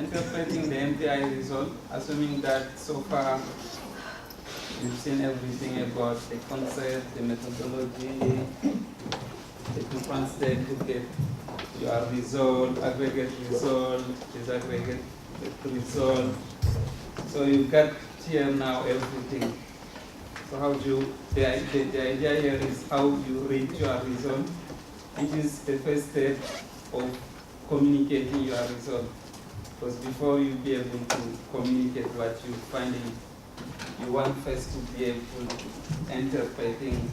interpreting the MPI result, assuming that so far you've seen everything about the concept, the methodology, the different steps to get your result, aggregate result, disaggregate result. So you got here now everything. So how do you, the idea here is how you reach your result. It is the first step of communicating your result. Because before you be able to communicate what you finding, you want first to be able to interpreting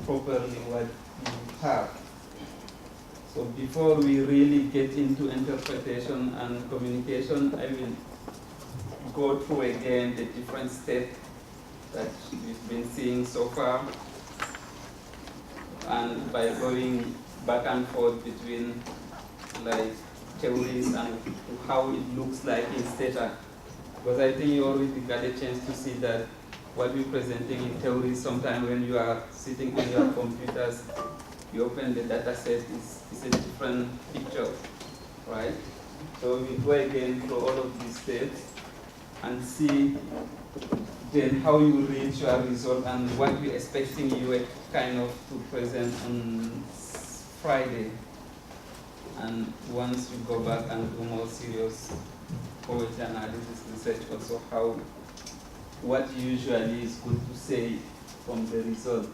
properly what you have. So before we really get into interpretation and communication, I will go through again the different steps that we've been seeing so far, and by going back and forth between like theories and how it looks like in data. Because I think you already got a chance to see that what we're presenting in theory, sometimes when you are sitting on your computers, you open the data set, it's a different picture, right? So we go again through all of these steps and see then how you reach your result and what we're expecting you kind of to present on Friday. And once you go back and do more serious poetry analysis research, also how, what usually is good to say from the result.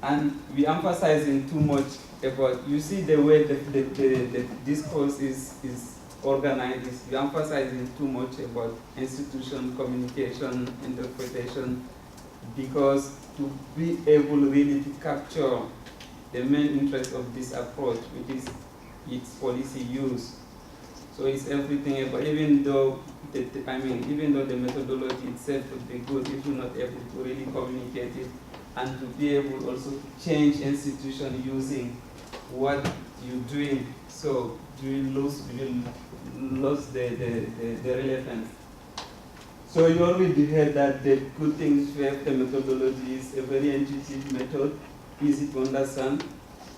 And we emphasizing too much about, you see the way the discourse is organized, is we emphasizing too much about institution, communication, interpretation, because to be able really to capture the main interest of this approach, which is its policy use. So it's everything about, even though even though the methodology itself would be good, if you're not able to really communicate it, and to be able also to change institution using what you're doing, so you lose the relevance. So you already heard that the good things we have the methodology is a very intuitive method, easy to understand.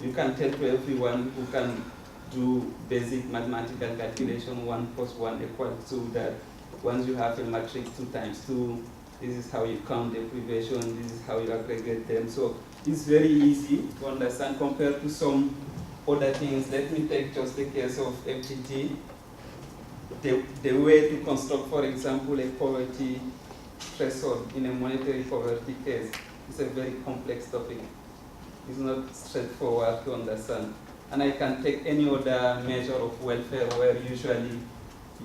You can tell to everyone who can do basic mathematical calculation, 1 plus 1 equals 2, that once you have a matrix 2 times 2, this is how you count the privation, this is how you aggregate them. So it's very easy to understand compared to some other things. Let me take just the case of FGT. The way to construct, for example, a poverty threshold in a monetary poverty case is a very complex topic. It's not straightforward to understand. And I can take any other measure of welfare where usually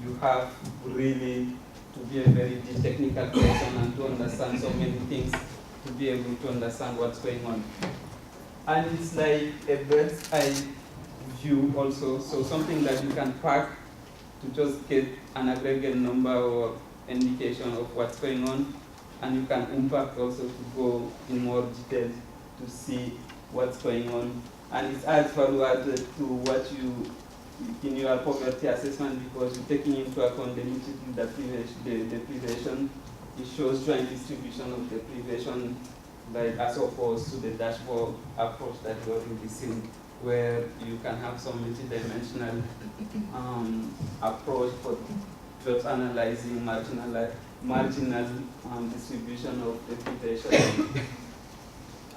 you have really to be a very deep technical person and to understand so many things to be able to understand what's going on. And it's like a bird's eye view also, so something that you can track to just get an aggregate number or indication of what's going on, and you can impact also to go in more detail to see what's going on. And it's adds value added to what you, in your poverty assessment, because you're taking into account the multiple deprivation. It shows joint distribution of deprivation, like as opposed to the dashboard approach that we already seen, where you can have some multidimensional approach for just analyzing marginal distribution of deprivation.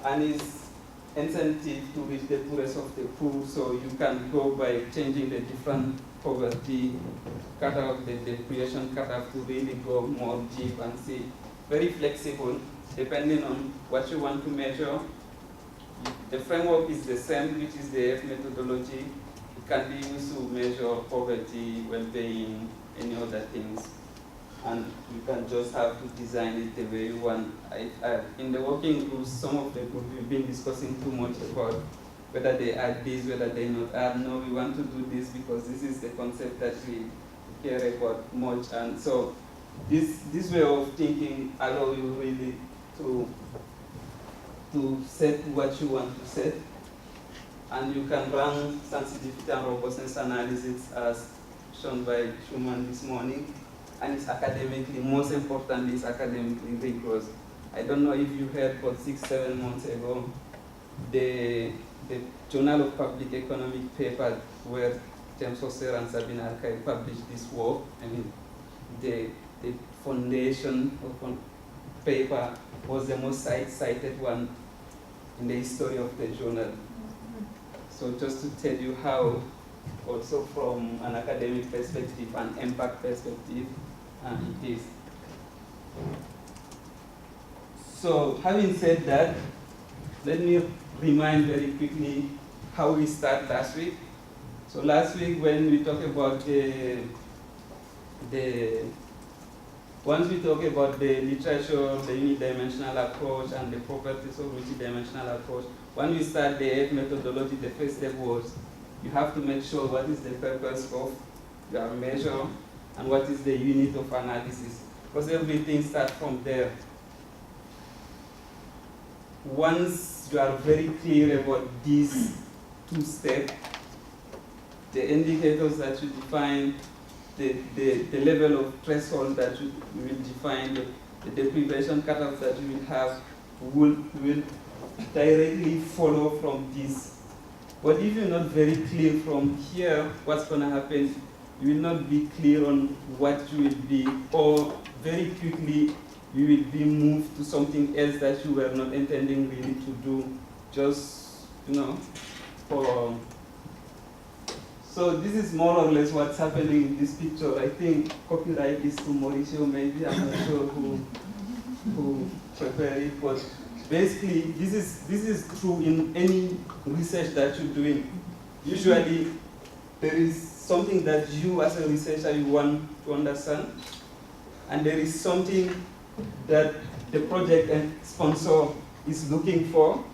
And it's incentive to reach the poorest of the poor, so you can go by changing the different poverty cutoff, the deprivation cutoff, to really go more deep and see. Very flexible, depending on what you want to measure. The framework is the same, which is the F methodology. It can be used to measure poverty, well-being, any other things. And you can just have to design it the way you want. In the working groups, some of the groups we've been discussing too much about whether they add this, whether they not add. No, we want to do this because this is the concept that we care about much. And so this way of thinking allows you really to set what you want to set. And you can run sensitivity and robustness analysis as shown by Schumann this morning. And it's academically, most importantly, it's academically rigorous. I don't know if you heard, but 6-7 months ago, the Journal of Public Economic papers were James Hussein and Sabine Archive published this work. I mean, the foundation of paper was the most cited one in the history of the journal. So just to tell you how, also from an academic perspective, an impact perspective, it is. So having said that, let me remind very quickly how we start last week. So last week when we talked about once we talk about the literature, the unidimensional approach, and the properties of multidimensional approach, when we start the methodology, the first step was you have to make sure what is the purpose of your measure and what is the unit of analysis, because everything starts from there. Once you are very clear about these two steps, the indicators that you define, the level of threshold that you will define, the deprivation cutoff that you will have, will directly follow from this. But if you're not very clear from here, what's going to happen, you will not be clear on what you will be, or very quickly you will be moved to something else that you were not intending really to do, just, for. So this is more or less what's happening in this picture. I think copyright is to Mauricio, maybe, I'm not sure who prepared it, but basically this is true in any research that you're doing. Usually there is something that you as a researcher you want to understand, and there is something that the project and sponsor is looking for.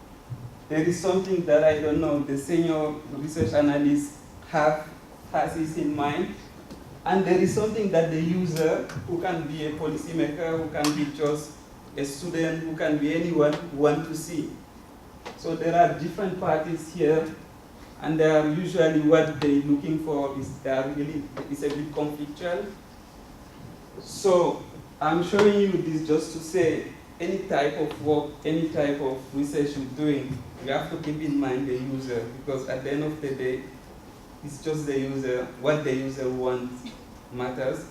There is something that, I don't know, the senior research analyst has this in mind, and there is something that the user, who can be a policymaker, who can be just a student, who can be anyone, want to see. So there are different parties here, and they are usually what they're looking for is a bit conflictual. So I'm showing you this just to say any type of work, any type of research you're doing, you have to keep in mind the user, because at the end of the day, it's just the user, what the user wants matters.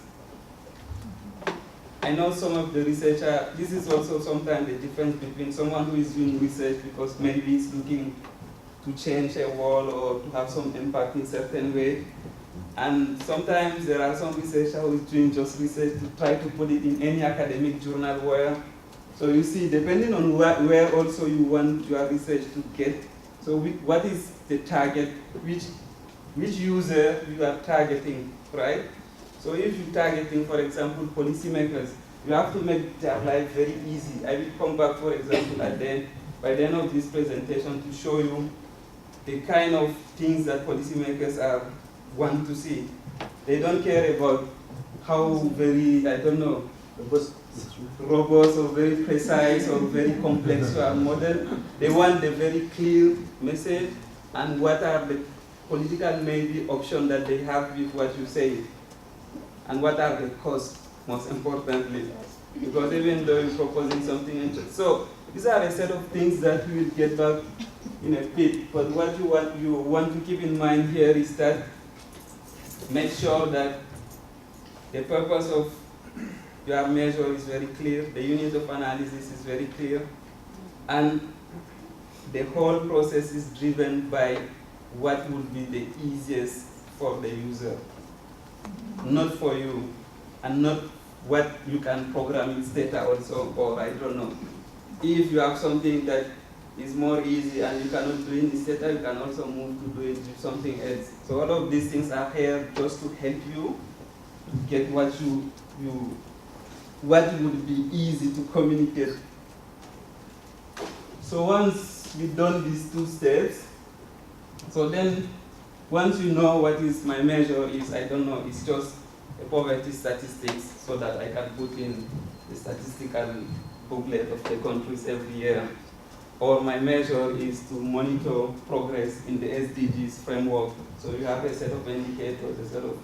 I know some of the researchers, this is also sometimes the difference between someone who is doing research because maybe he's looking to change a world or to have some impact in a certain way. And sometimes there are some researchers who is doing just research to try to put it in any academic journal where, so you see, depending on where also you want your research to get, so what is the target, which user you are targeting, right? So if you're targeting, for example, policymakers, you have to make their life very easy. I will come back, for example, by the end of this presentation to show you the kind of things that policymakers want to see. They don't care about how very, I don't know, robust or very precise or very complex your model. They want the very clear message and what are the political maybe options that they have with what you say, and what are the costs, most importantly, because even though you're proposing something interesting. So these are a set of things that we will get back in a bit, but what you want to keep in mind here is that make sure that the purpose of your measure is very clear, the unit of analysis is very clear, and the whole process is driven by what would be the easiest for the user, not for you, and not what you can program in data also, or I don't know. If you have something that is more easy and you cannot do in data, you can also move to do it with something else. So all of these things are here just to help you to get what would be easy to communicate. So once we've done these two steps, so then once you know what is my measure is, I don't know, it's just a poverty statistics so that I can put in the statistical booklet of the countries every year. Or my measure is to monitor progress in the SDGs framework. So you have a set of indicators, a set of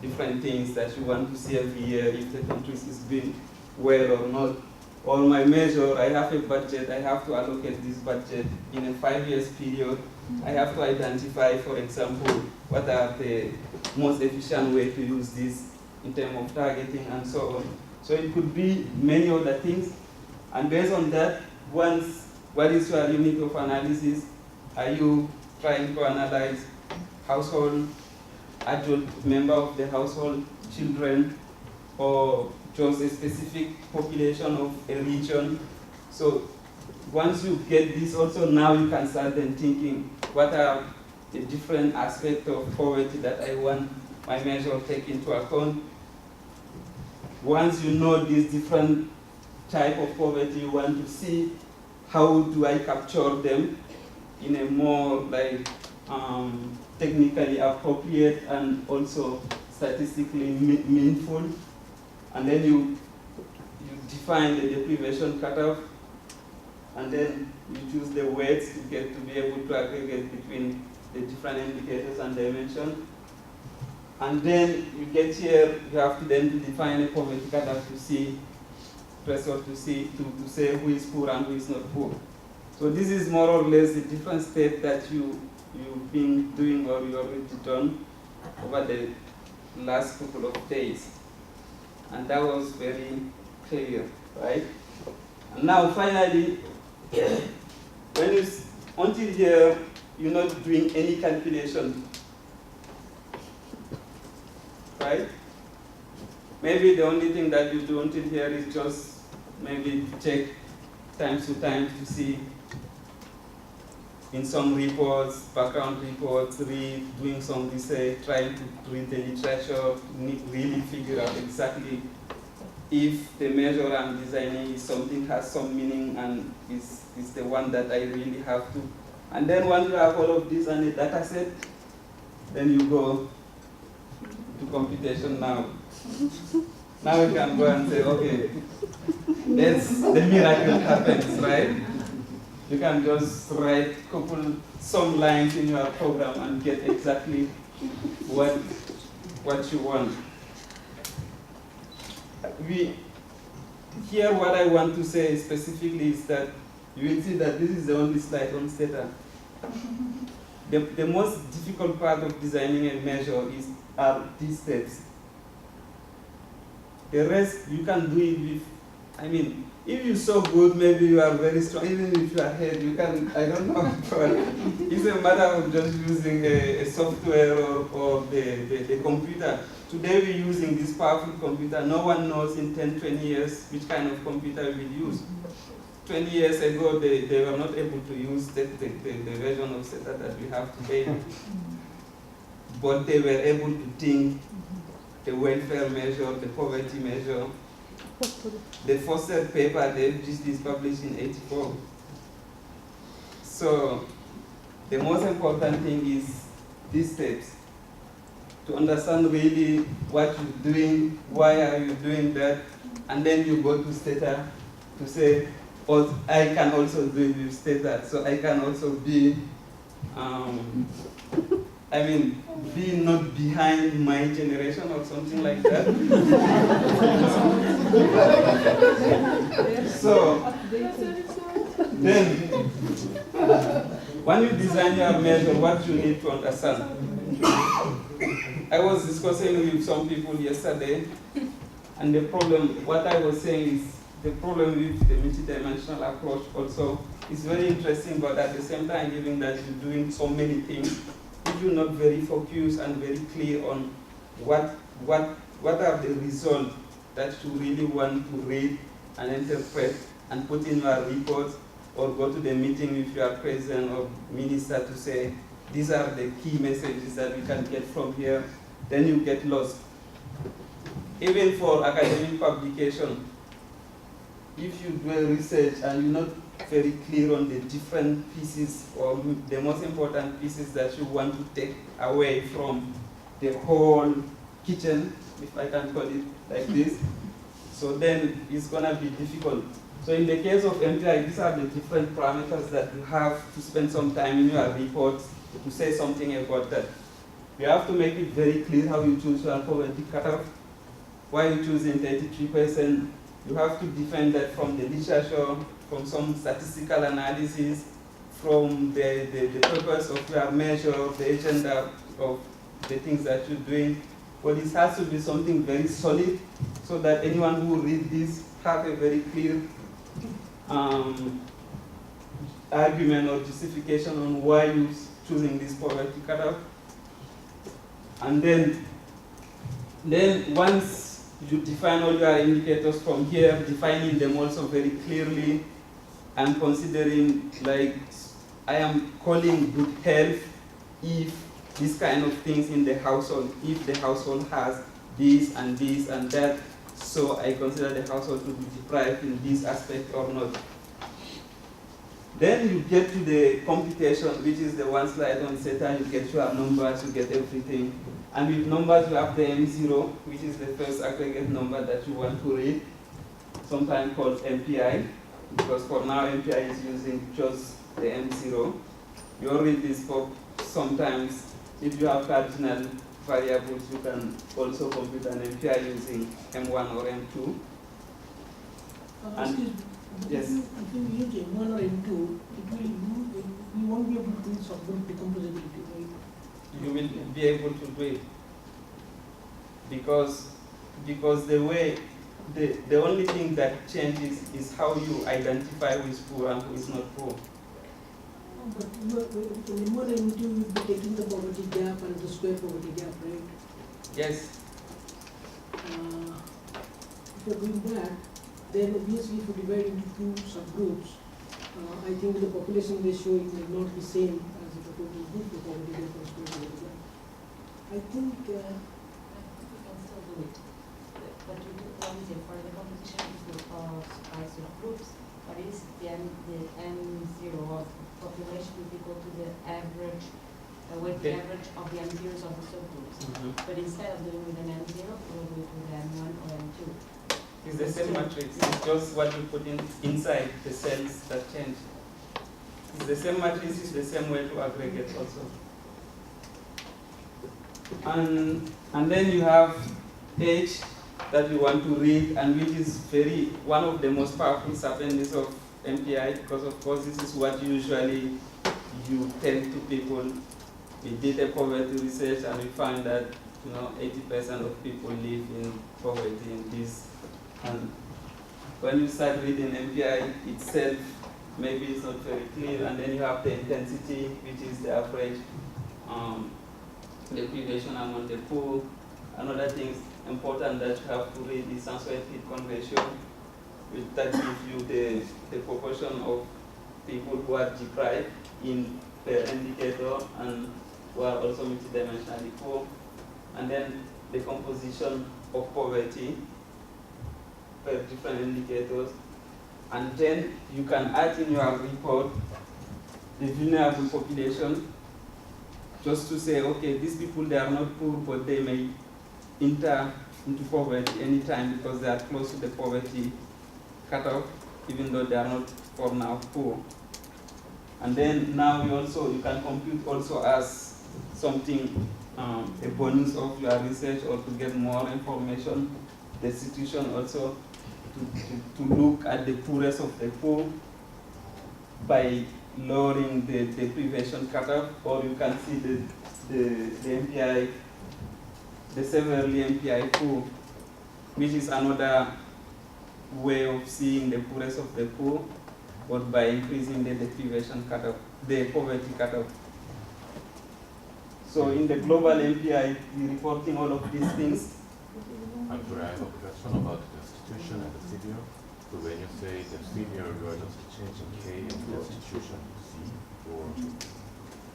different things that you want to see every year if the countries is doing well or not. Or my measure, I have a budget, I have to allocate this budget in a 5 years period I have to identify, for example, what are the most efficient way to use this in terms of targeting and so on. So it could be many other things. And based on that, once, what is your unit of analysis? Are you trying to analyze household, adult member of the household, children, or just a specific population of a region? So once you get this also, now you can start then thinking, what are the different aspects of poverty that I want my measure to take into account? Once you know these different type of poverty, you want to see how do I capture them in a more like technically appropriate and also statistically meaningful. And then you define the deprivation cutoff, and then you choose the weights to get to be able to aggregate between the different indicators and dimensions. And then you get here, you have to then define a poverty cutoff to see, threshold to see, to say who is poor and who is not poor. So this is more or less the different step that you've been doing or you already done over the last couple of days. And that was very clear, right? And now finally, when you, until here, you're not doing any calculation, right? Maybe the only thing that you do until here is just maybe check times to times to see in some reports, background reports, doing some research, trying to read the literature, really figure out exactly if the measure I'm designing is something has some meaning and is the one that I really have to. And then once you have all of this and a data set, then you go to computation now. Now you can go and say, okay, that's the miracle happens, right? You can just write some lines in your program and get exactly what you want. Here what I want to say specifically is that you will see that this is the only slide on Stata. The most difficult part of designing a measure are these steps. The rest you can do it with, I mean, if you're so good, maybe you are very strong. Even if you are head, you can, I don't know, but it's a matter of just using a software or the computer. Today we're using this powerful computer. No one knows in 10, 20 years which kind of computer we use. 20 years ago, they were not able to use the version of Stata that we have today. But they were able to think the welfare measure, the poverty measure. The first paper, the FGC, is published in '84. So the most important thing is these steps. To understand really what you're doing, why are you doing that, and then you go to Stata to say, oh, I can also do it with Stata, so I can also be, be not behind my generation or something like that. So then, when you design your measure, what you need to understand. I was discussing with some people yesterday, and the problem, what I was saying is, the problem with the multidimensional approach also is very interesting, but at the same time, given that you're doing so many things, if you're not very focused and very clear on what are the results that you really want to read and interpret and put in your report, or go to the meeting with your president or minister to say, these are the key messages that we can get from here, then you get lost. Even for academic publication, if you do a research and you're not very clear on the different pieces or the most important pieces that you want to take away from the whole kitchen, if I can call it like this, so then it's going to be difficult. So in the case of MPI, these are the different parameters that you have to spend some time in your report to say something about that. You have to make it very clear how you choose your poverty cutoff, why you choosing 33%. You have to define that from the literature, from some statistical analysis, from the purpose of your measure, the agenda of the things that you're doing, but it has to be something very solid so that anyone who reads this have a very clear argument or justification on why you're choosing this poverty cutoff. And then once you define all your indicators from here, defining them also very clearly and considering, like, I am calling good health if this kind of things in the household, if the household has this and that, so I consider the household to be deprived in this aspect or not. Then you get to the computation, which is the one slide on Zeta. You get your numbers, you get everything. And with numbers, you have the M0, which is the first aggregate number that you want to read, sometimes called MPI, because for now MPI is using just the M0. You read this for sometimes, if you have cardinal variables, you can also compute an MPI using M1 or M2. And yes. If you use M1 or M2, we won't be able to do subgroup decomposability, right? You will be able to do it because the only thing that changes is how you identify who is poor and who is not poor. But in M1 and M2, you will be taking the poverty gap and the square poverty gap, right? Yes. If you are doing that, then obviously if you divide into two subgroups, I think the population ratio may not be same as the total group, the poverty gap and square poverty gap. I think you can still do it. But you do what is it for the competition is by subgroups, but is the M0 of population is equal to the average weighted average of the M0s of the subgroups. But instead of doing with an M0, we'll do it with M1 or M2. It's the same matrix, it's just what you put inside the cells that change. It's the same matrix, it's the same way to aggregate also. And then you have H that you want to read, and which is one of the most powerful sub-entities of MPI, because of course this is what usually you tell to people. We did a poverty research and we found that 80% of people live in poverty in this. And when you start reading MPI itself, maybe it's not very clear, and then you have the intensity, which is the average deprivation among the poor. Another thing important that you have to read is sensory heat ratio, which that gives you the proportion of people who are deprived in per indicator and who are also multidimensionally poor. And then the composition of poverty per different indicators. And then you can add in your report the vulnerable population, just to say, okay, these people, they are not poor, but they may enter into poverty anytime because they are close to the poverty cutoff, even though they are not for now poor. And then now you can compute also as something, a bonus of your research, or to get more information, the situation also to look at the poorest of the poor by lowering the deprivation cutoff, or you can see the MPI, the severely MPI poor, which is another way of seeing the poorest of the poor, but by increasing the deprivation cutoff, the poverty cutoff. So in the global MPI, we're reporting all of these things. I have a question about the institution and the figure. So when you say the figure, you are just changing K into the institution C, or?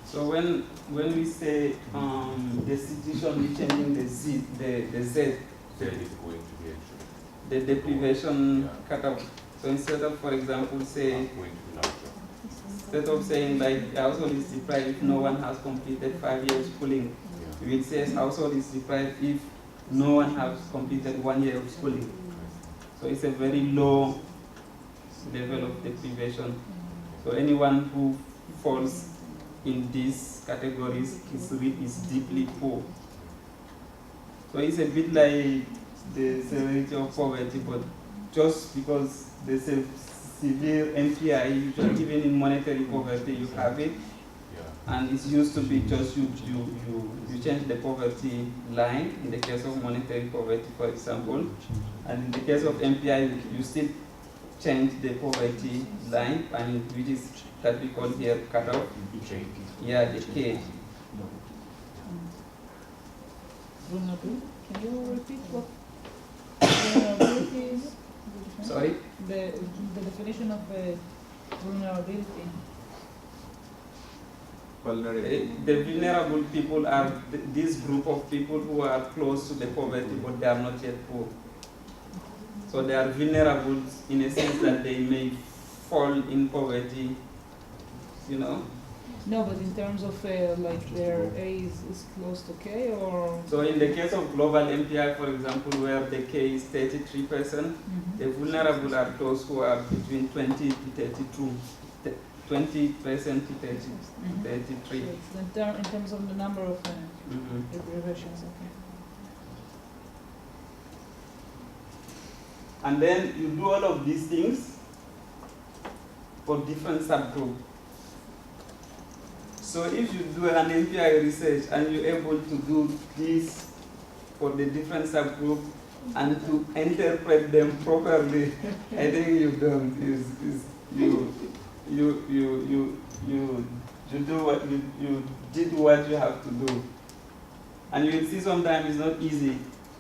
So when we say the institution, we're changing the Z. Z is going to be actually the deprivation cutoff. So instead of, for example, say, going to be larger. instead of saying like household is deprived if no one has completed 5 years schooling, we will say household is deprived if no one has completed 1 year of schooling. So it's a very low level of deprivation. So anyone who falls in these categories is deeply poor. So it's a bit like the severity of poverty, but just because the severe MPI, usually even in monetary poverty you have it, and it's used to be just you change the poverty line in the case of monetary poverty, for example, and in the case of MPI you still change the poverty line, and which is that we call here cutoff. Yeah, the K. Can you repeat what vulnerability is? Sorry? The definition of vulnerability. The vulnerable people are this group of people who are close to the poverty, but they are not yet poor. So they are vulnerable in a sense that they may fall in poverty, you know. No, but in terms of like their A is close to K, or? So in the case of global MPI, for example, where the K is 33%, the vulnerable are those who are between 20 to 32, 20% to 33. So it's in terms of the number of deprivations, okay. And then you do all of these things for different subgroups. So if you do an MPI research and you're able to do this for the different subgroups and to interpret them properly, I think you've done you do what you did what you have to do. And you will see sometimes it's not easy,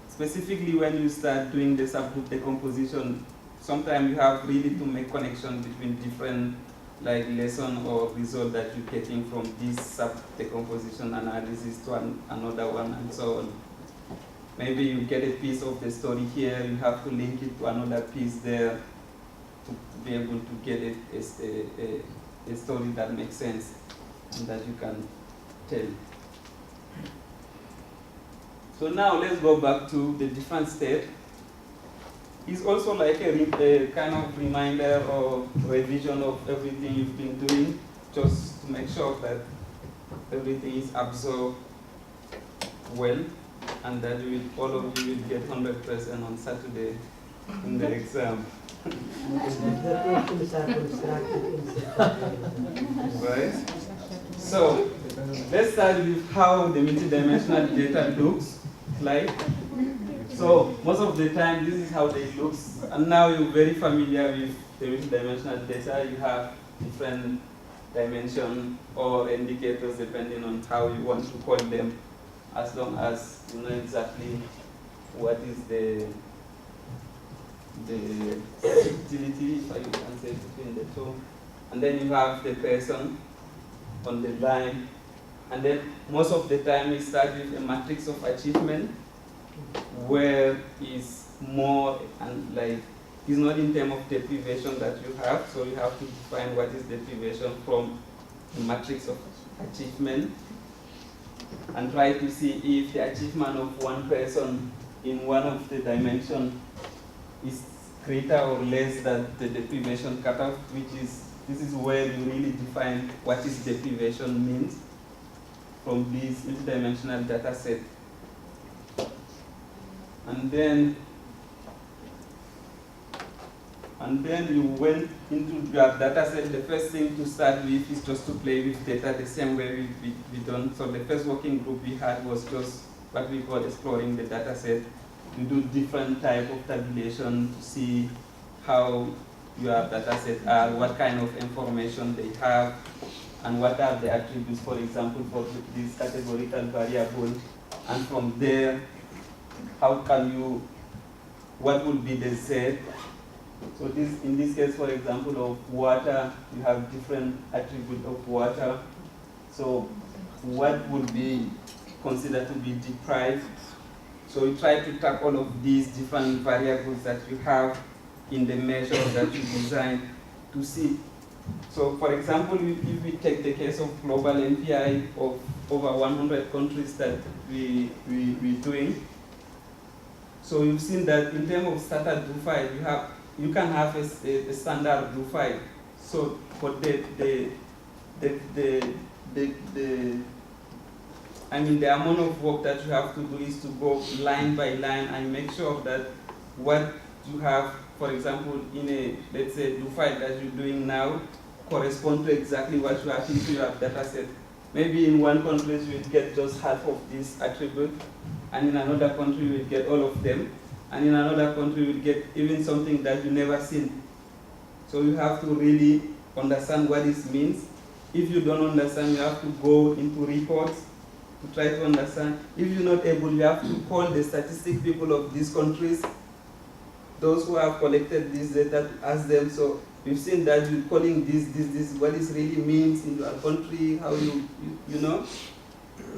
specifically when you start doing the subgroup decomposition. Sometimes you have really to make connections between different like lesson or result that you're getting from this sub-decomposition analysis to another one, and so on. Maybe you get a piece of the story here, you have to link it to another piece there to be able to get a story that makes sense and that you can tell. So now let's go back to the different steps. It's also like a kind of reminder or revision of everything you've been doing, just to make sure that everything is absorbed well, and that all of you will get 100% on Saturday in the exam. Right? So let's start with how the multidimensional data looks like. So most of the time, this is how they look. And now you're very familiar with the multidimensional data. You have different dimensions or indicators depending on how you want to call them, as long as you know exactly what is the subtlety, if I can say, between the two. And then you have the person on the line. And then most of the time, we start with a matrix of achievement, where is more and like it's not in terms of deprivation that you have, so you have to define what is deprivation from the matrix of achievement and try to see if the achievement of one person in one of the dimensions is greater or less than the deprivation cutoff, which is this is where you really define what is deprivation means from this multidimensional data set. And then you went into your data set. The first thing to start with is just to play with data the same way we done. So the first working group we had was just what we call exploring the data set. You do different type of tabulation to see how your data set are, what kind of information they have, and what are the attributes, for example, for this categorical variable. And from there, how can you, what would be the Z? So this, in this case, for example, of water, you have different attributes of water. So what would be considered to be deprived? So you try to track all of these different variables that you have in the measure that you design to see. So for example, if we take the case of global MPI of over 100 countries that we're doing, so you've seen that in terms of standard do file, you can have a standard do file. So for the amount of work that you have to do is to go line by line and make sure that what you have for example, in a, let's say, the file that you're doing now correspond to exactly what you have into your data set. Maybe in one country you will get just half of this attribute, and in another country you will get all of them, and in another country you will get even something that you never seen. So you have to really understand what this means. If you don't understand, you have to go into reports to try to understand. If you're not able, you have to call the statistic people of these countries, those who have collected this data, to ask them. So we've seen that you're calling this, what this really means in your country, how you know.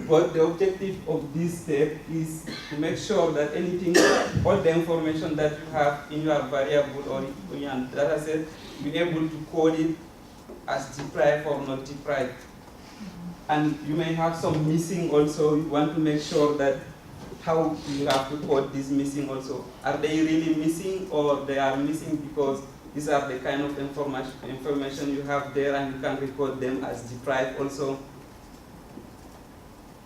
But the objective of this step is to make sure that anything, all the information that you have in your variable or in your data set, you're able to code it as deprived or not deprived. And you may have some missing also. You want to make sure that how you have to code this missing also. Are they really missing, or they are missing because these are the kind of information you have there and you can record them as deprived also.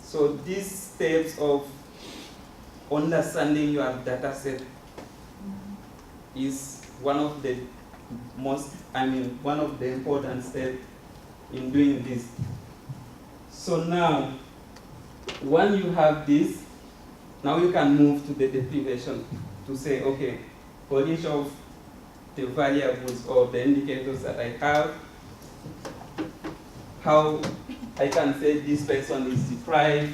So these steps of understanding your data set is one of the one of the important steps in doing this. So now, when you have this, now you can move to the deprivation to say, okay, for each of the variables or the indicators that I have, how I can say this person is deprived,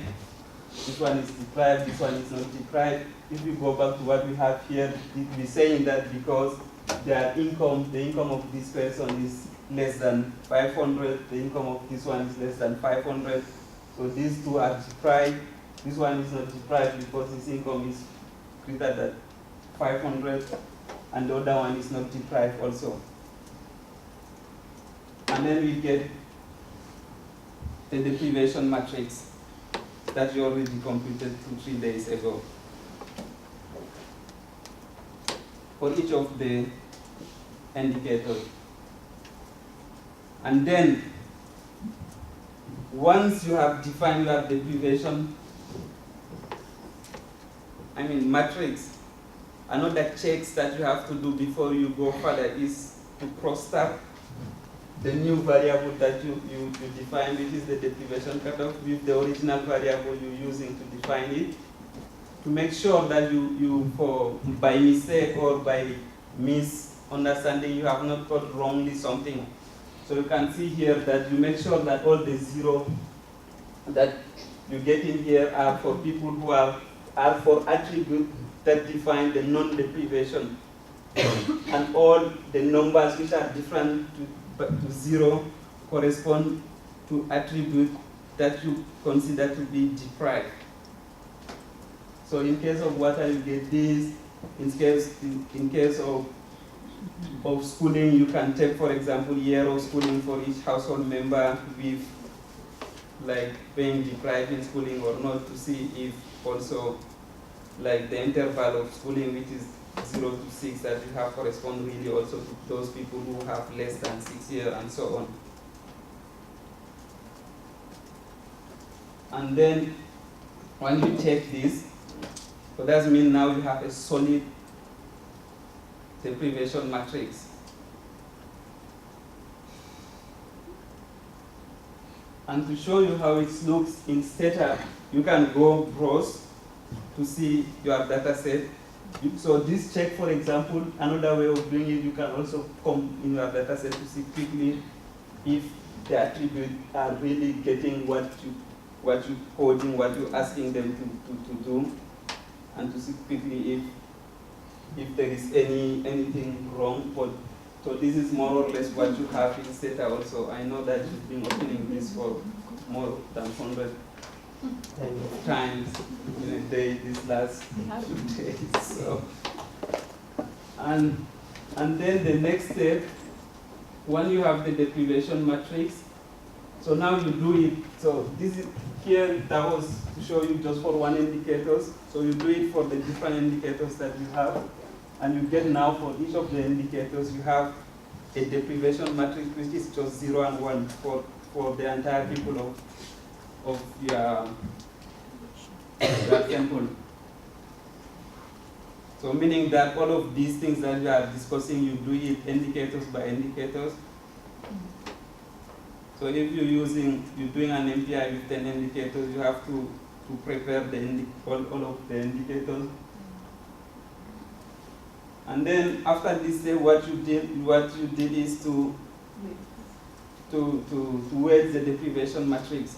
this one is deprived, this one is not deprived. If we go back to what we have here, we're saying that because their income, the income of this person is less than 500, the income of this one is less than 500. So these two are deprived. This one is not deprived because his income is greater than 500, and the other one is not deprived also. And then we get the deprivation matrix that you already computed 2-3 days ago. For each of the indicators. And then, once you have defined your deprivation, matrix, another checks that you have to do before you go further is to cross-tab the new variable that you define, which is the deprivation cutoff, with the original variable you're using to define it, to make sure that by mistake or by misunderstanding, you have not got wrongly something. So you can see here that you make sure that all the zero that you get in here are for people who are for attributes that define the non-deprivation. And all the numbers which are different to zero correspond to attributes that you consider to be deprived. So in case of water, you get this. In case of schooling, you can take, for example, year of schooling for each household member with like being deprived in schooling or not, to see if also like the interval of schooling, which is 0 to 6, that you have correspond really also to those people who have less than 6 years and so on. And then when you check this, so that means now you have a solid deprivation matrix. And to show you how it looks in Stata, you can go browse to see your data set. So this check, for example, another way of doing it, you can also come in your data set to see quickly if the attributes are really getting what you coding, what you're asking them to do, and to see quickly if there is anything wrong. But so this is more or less what you have in Stata also. I know that you've been opening this for more than 100 times in a day these last 2 days. So, and then the next step, when you have the deprivation matrix, so now you do it. So this is here, that was to show you just for one indicator. So you do it for the different indicators that you have, and you get now for each of the indicators you have a deprivation matrix which is just 0 and 1 for the entire people of your sample. So meaning that all of these things that we are discussing, you do it indicators by indicators. So if you're doing an MPI with 10 indicators, you have to prepare all of the indicators. And then after this step, what you did is to weight the deprivation matrix,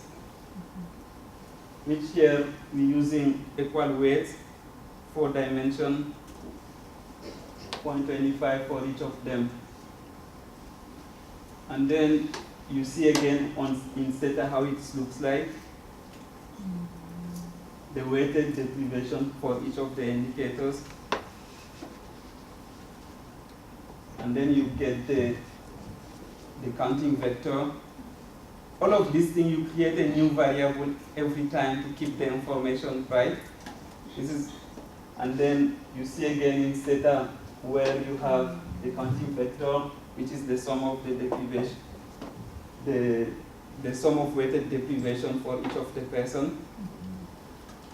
which here we're using equal weights, 4 dimension, 0.25 for each of them. And then you see again in theta how it looks like, the weighted deprivation for each of the indicators. And then you get the counting vector. All of these things, you create a new variable every time to keep the information right. And then you see again in theta where you have the counting vector, which is the sum of the deprivation, the sum of weighted deprivation for each of the person.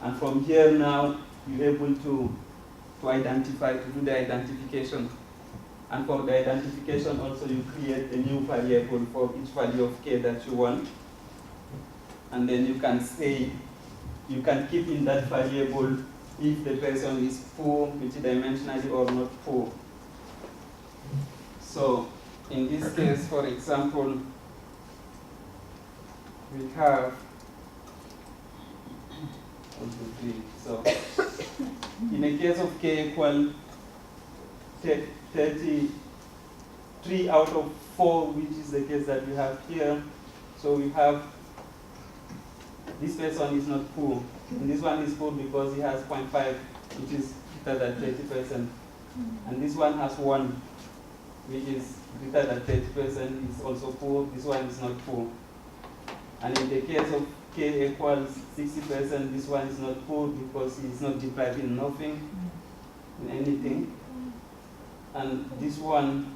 And from here now, you're able to do the identification. And for the identification also, you create a new variable for each value of k that you want. And then you can keep in that variable if the person is poor multidimensionally or not poor. So in this case, for example, we have, so in a case of k equal 33 out of 4, which is the case that we have here. So we have, this person is not poor. And this one is poor because he has 0.5, which is greater than 30%. And this one has 1, which is greater than 30%, is also poor. This one is not poor. And in the case of k equals 60%, this one is not poor because he is not depriving nothing in anything. And this one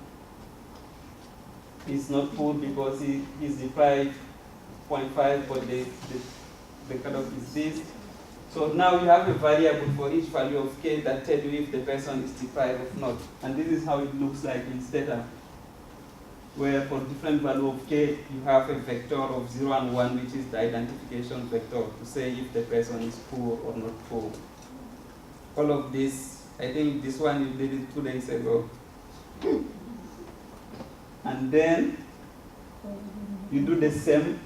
is not poor because he is deprived 0.5, but the cutoff is this. So now you have a variable for each value of k that tell you if the person is deprived or not. And this is how it looks like in theta, where for different value of k, you have a vector of 0 and 1, which is the identification vector to say if the person is poor or not poor. All of this, I think this one you did it 2 days ago. And then you do the same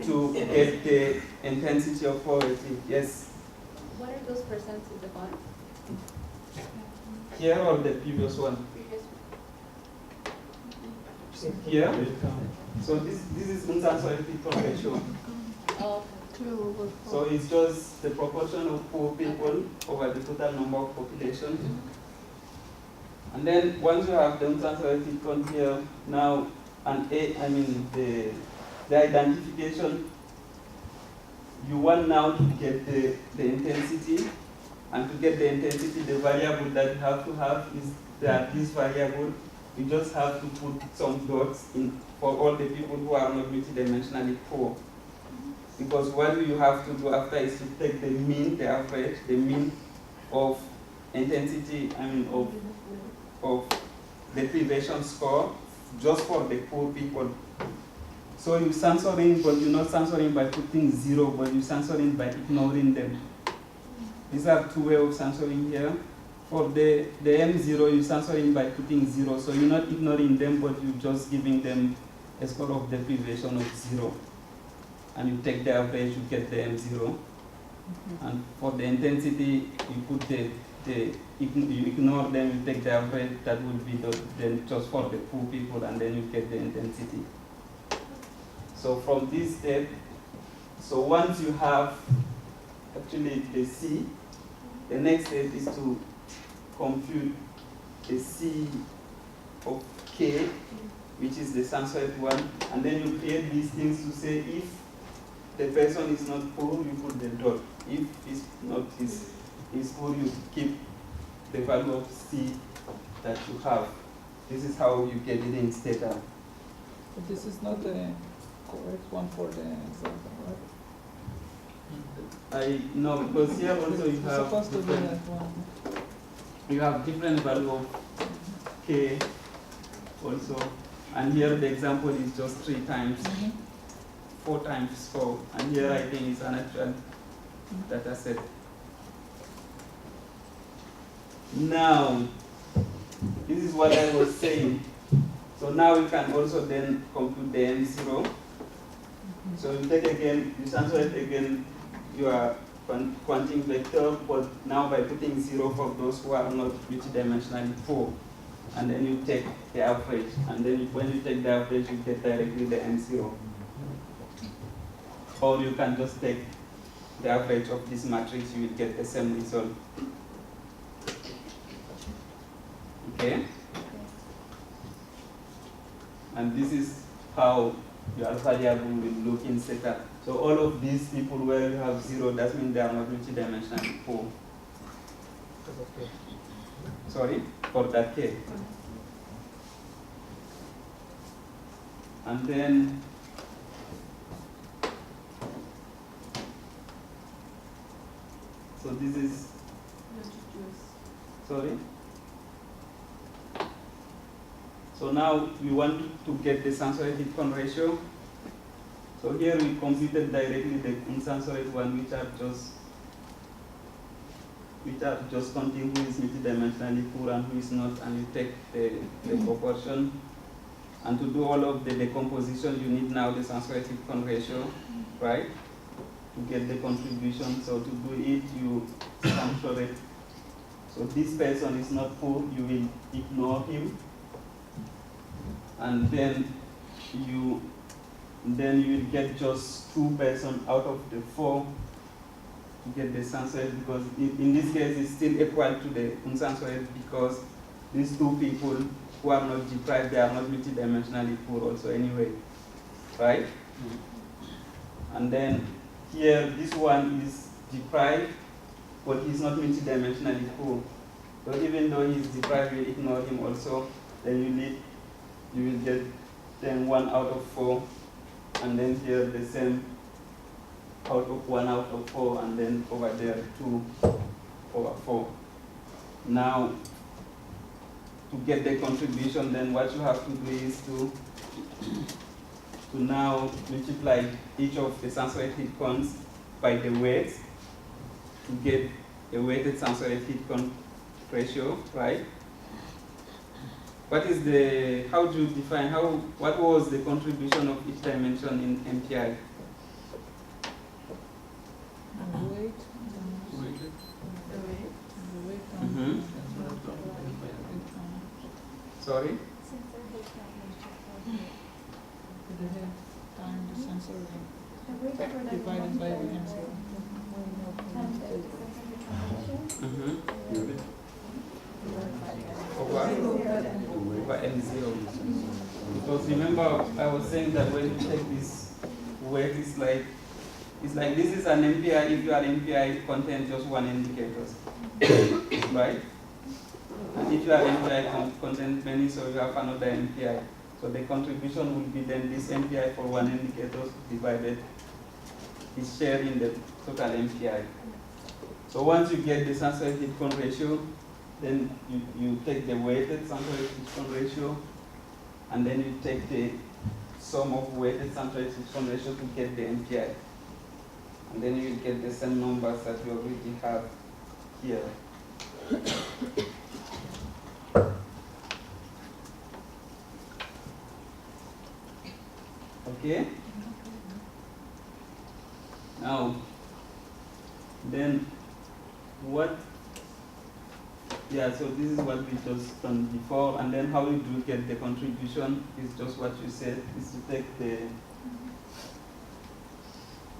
to get the intensity of poverty. Yes? What are those percentages about? Here or the previous one? Here. So this is unsatisfactory ratio. Oh. So it's just the proportion of poor people over the total number of population. And then once you have the unsatisfactory here, now the identification, you want now to get the intensity. And to get the intensity, the variable that you have to have is that this variable, you just have to put some dots in for all the people who are not multidimensionally poor. Because what you have to do after is to take the mean, the average, the mean of intensity, of deprivation score, just for the poor people. So you're censoring, but you're not censoring by putting 0, but you're censoring by ignoring them. These are 2 ways of censoring here. For the M0, you're censoring by putting 0. So you're not ignoring them, but you're just giving them a score of deprivation of 0. And you take the average, you get the M0. And for the intensity, you put you ignore them, you take the average, that will be then just for the poor people, and then you get the intensity. So from this step, so once you have actually the C, the next step is to compute the C of K, which is the censored one, and then you create these things to say if the person is not poor, you put the dot. If it's not is poor, you keep the value of C that you have. This is how you get it in theta. But this is not the correct one for the example, right? I know, because here also you It's have supposed to be different, like one. you have different value of k also, and here the example is just 3 times, 4 times 4, and here I think it's an actual data set. Now, this is what I was saying. So now we can also then compute the M0. So you take again, you translate again your quantum vector, but now by putting 0 for those who are not multidimensionally poor. And then you take the average. And then when you take the average, you get directly the M0. Or you can just take the average of this matrix, you will get the same result. Okay? And this is how your variable will look in setup. So all of these people where you have 0, that means they are not multidimensionally poor. Sorry? For that k. And then so this is, sorry? So now we want to get the sensory heat-con ratio. So here we computed directly the unsensored one, which are just counting who is multidimensionally poor and who is not, and you take the proportion. And to do all of the decomposition, you need now the sensory heat-con ratio, right? To get the contribution. So to do it, you censor it. So this person is not poor, you will ignore him. And then you will get just 2 persons out of the 4 to get the sensored, because in this case it's still equal to the unsensored, because these 2 people who are not deprived, they are not multidimensionally poor also anyway, right? And then here this one is deprived, but he's not multidimensionally poor. So even though he's deprived, you ignore him also, then you will get then 1 out of 4, and then here the same out of 1 out of 4, and then over there 2 over 4. Now, to get the contribution, then what you have to do is to now multiply each of the sensory heat-cons by the weight to get a weighted sensory heat-con ratio, right? What is the, how do you define, what was the contribution of each dimension in MPI? The weight. Mm-hmm. Sorry? The head time the sensory divided by the M0. Mm-hmm. Over M0. Because remember, I was saying that when you take this weight, it's like this is an MPI. If you are MPI, it contains just 1 indicator, right? And if you are MPI, contains many, so you have another MPI. So the contribution will be then this MPI for 1 indicator divided is shared in the total MPI. So once you get the sensory heat-con ratio, then you take the weighted sensory heat-con ratio, and then you take the sum of weighted sensory heat-con ratio to get the MPI. And then you get the same numbers that you already have here. Okay? Now, then what? Yeah, so this is what we just done before, and then how you do get the contribution is just what you said, is to take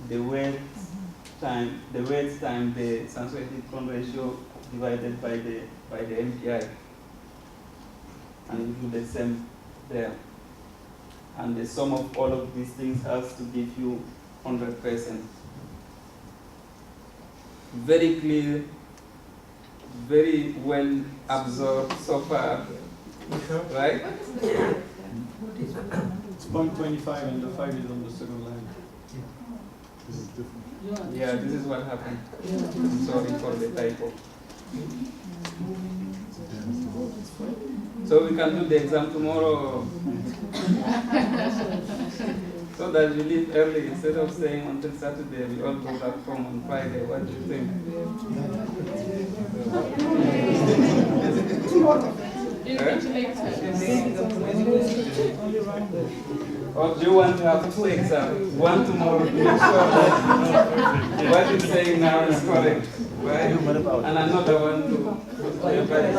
the weight time the sensory heat-con ratio divided by the MPI, and you do the same there. And the sum of all of these things has to give you 100%. Very clear, very well absorbed so far, right? It's 0.25 and the 5 is on the second line. Yeah, this is what happened. Yeah. I'm sorry for the typo. So we can do the exam tomorrow, so that we leave early instead of staying until Saturday. We all go back home on Friday. What do you think? Or do you want to have two exams? One tomorrow to make sure that what you're saying now is correct, right? And another one to revise.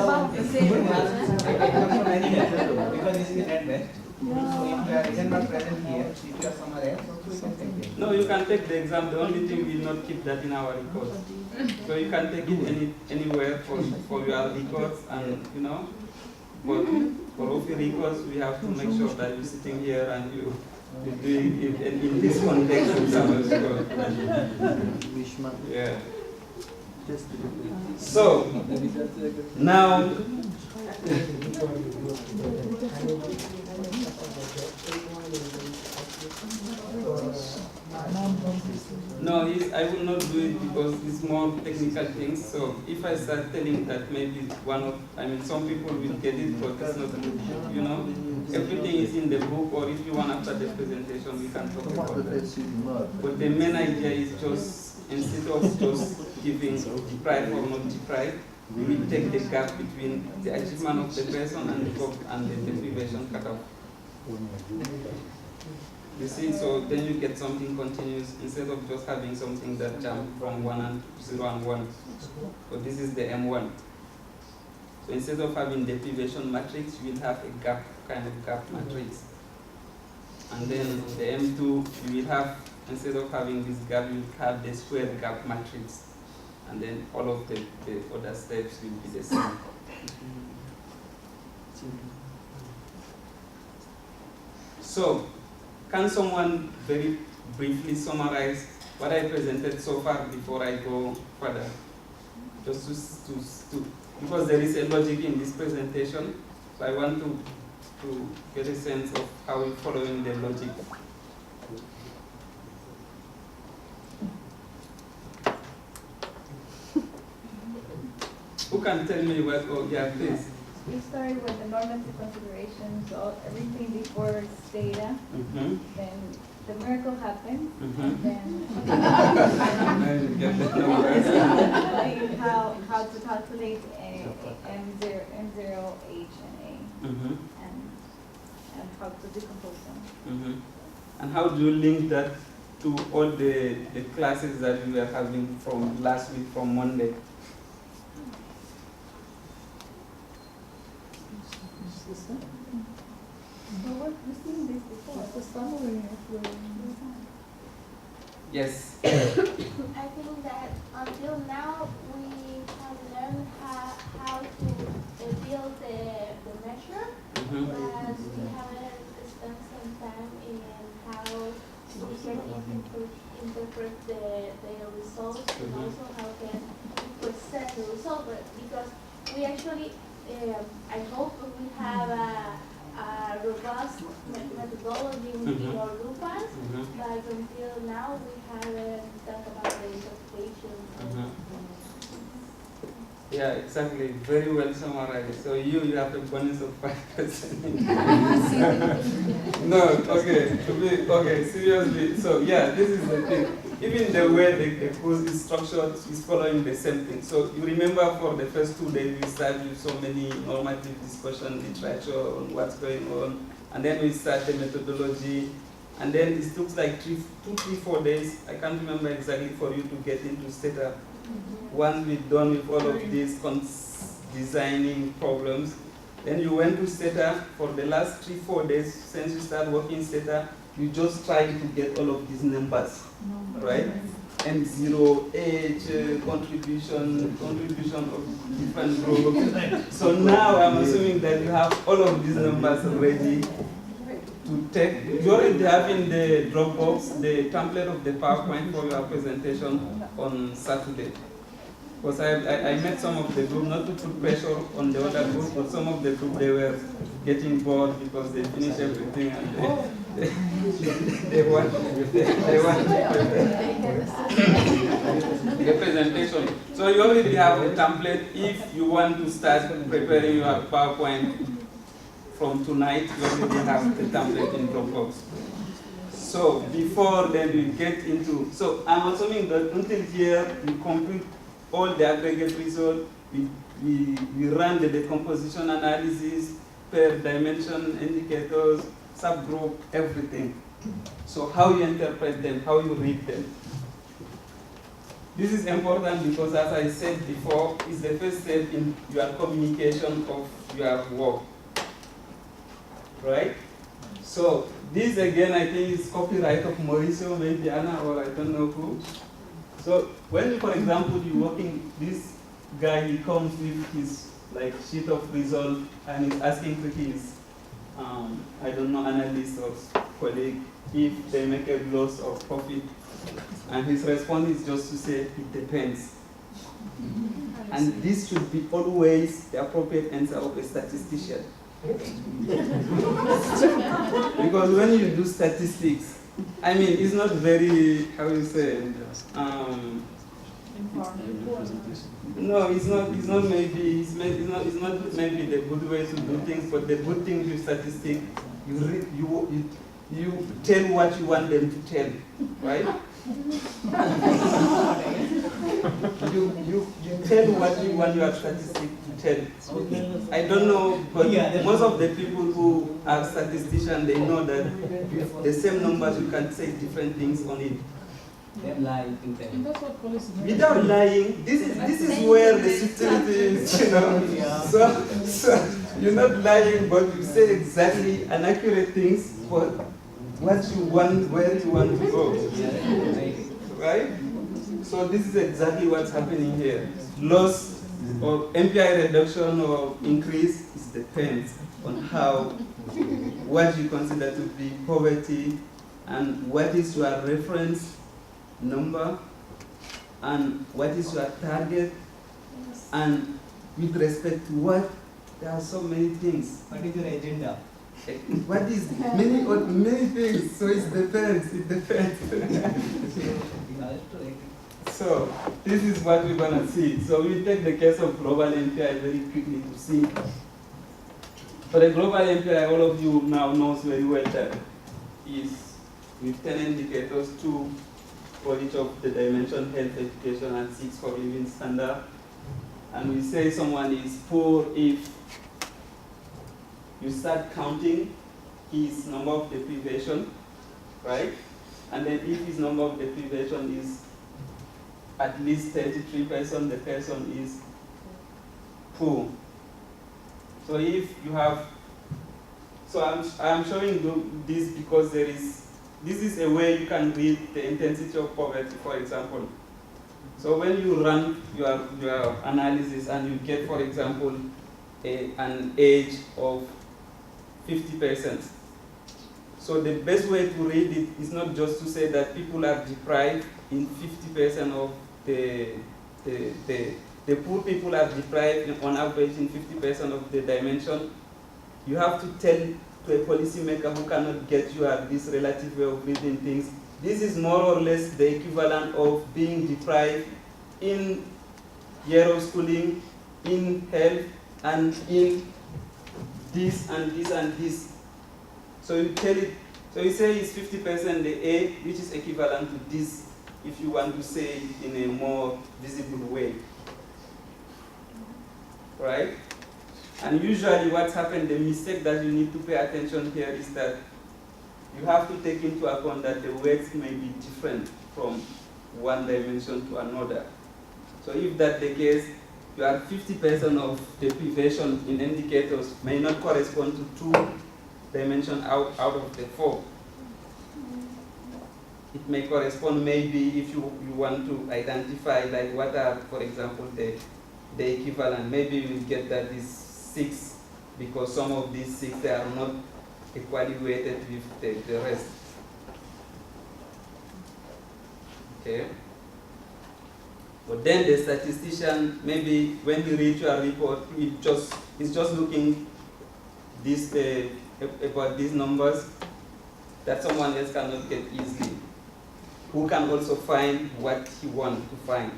Because this is an advance. So if you are not present here, if you are somewhere else, also you can take it. No, you can take the exam. The only thing we will not keep that in our records. So you can take it anywhere for your records, and you know. But for OFI records, we have to make sure that you're sitting here and you're doing it in this context in some school. Yeah. So now. No, I will not do it because it's more technical things. So if I start telling that maybe some people will get it, but it's not good. You know, everything is in the book, or if you want after the presentation, we can talk about that. But the main idea is just, instead of just giving deprived or not deprived, we will take the gap between the achievement of the person and the deprivation cutoff. You see, so then you get something continuous instead of just having something that jumps from 1 and 0 and 1. So this is the M1. So instead of having deprivation matrix, you will have a kind of gap matrix. And then the M2, you will have, instead of having this gap, you will have the square gap matrix. And then all of the other steps will be the same. So, can someone very briefly summarize what I presented so far before I go further? Just to because there is a logic in this presentation, so I want to get a sense of how we're following the logic. Who can tell me what? Oh, yeah, please. We started with the normative considerations, so everything before data, then the miracle happened, and then like how to calculate M0, H, and A, and how to decompose them. And how do you link that to all the classes that we were having from last week, from Monday? We've seen this before. The summary of Yes. I think that until now we have learned how to build the measure, but we haven't spent some time in how we can interpret the results, and also how can we present the result. But because we actually, I hope we have a robust methodology in our LUPAS, but until now we haven't talked about the interpretation. Yeah, exactly. Very well summarized. So you have a bonus of 5%. No, okay, seriously. So yeah, this is the thing. Even the way the course is structured is following the same thing. So you remember for the first 2 days we started with so many normative discussion, literature on what's going on, and then we start the methodology, and then it took like 2, 3, 4 days. I can't remember exactly for you to get into setup. Once we're done with all of these designing problems, then you went to setup. For the last 3, 4 days since you started working setup, you just try to get all of these numbers, right? M0, H, contribution of different groups. So now I'm assuming that you have all of these numbers ready to take. You already have in the Dropbox the template of the PowerPoint for your presentation on Saturday. Because I met some of the group, not to put pressure on the other group, but some of the group, they were getting bored because they finished everything and they want the presentation. So you already have a template. If you want to start preparing your PowerPoint from tonight, you already have the template in Dropbox. So before then we get into, so I'm assuming that until here we compute all the aggregate results, we run the decomposition analysis, per dimension indicators, subgroup, everything. So how you interpret them, how you read them. This is important because, as I said before, it's the first step in your communication of your work, right? So this again, I think is copyright of Mauricio, maybe Anna, or I don't know who. So when, for example, you're working, this guy, he comes with his like sheet of result and he's asking to his, I don't know, analyst or colleague if they make a loss or profit. And his response is just to say, it depends. And this should be always the appropriate answer of a statistician. Because when you do statistics, I mean, it's not very, how you say, no, it's not maybe the good way to do things, but the good thing with statistics, you tell what you want them to tell, right? you tell what you want your statistics to tell. I don't know, but most of the people who are statisticians, they know that with the same numbers you can say different things on it. Them lying to them. That's what policy is. Without lying, this is where the subtlety is, you know. So you're not lying, but you say exactly and accurate things for what you want, where you want to go. Right? So this is exactly what's happening here. Loss or MPI reduction or increase, it depends on what you consider to be poverty and what is your reference number and what is your target, and with respect to what, there are so many things. What is your agenda? What is many things, so it depends. So this is what we're gonna see. So we take the case of global MPI very quickly to see. For the global MPI, all of you now knows very well that is with 10 indicators, 2 for each of the dimension, health, education, and 6 for living standard. And we say someone is poor if you start counting his number of deprivation, right? And then if his number of deprivation is at least 33%, the person is poor. So if you have, so I'm showing you this because this is a way you can read the intensity of poverty, for example. So when you run your analysis and you get, for example, an age of 50%. So the best way to read it is not just to say that people are deprived in 50% of the poor people are deprived on average in 50% of the dimension. You have to tell to a policymaker who cannot get you at this relative way of reading things, this is more or less the equivalent of being deprived in year of schooling, in health, and in this and this and this. So you tell it, so you say it's 50% the A, which is equivalent to this, if you want to say it in a more visible way. Right? And usually what's happened, the mistake that you need to pay attention here is that you have to take into account that the weights may be different from one dimension to another. So if that's the case, you have 50% of deprivation in indicators may not correspond to 2 dimensions out of the 4. It may correspond maybe if you want to identify like what are, for example, the equivalent. Maybe you will get that is 6 because some of these 6 they are not equally weighted with the rest. Okay. But then the statistician, maybe when he reads your report, it's just looking this about these numbers that someone else cannot get easily, who can also find what he wants to find.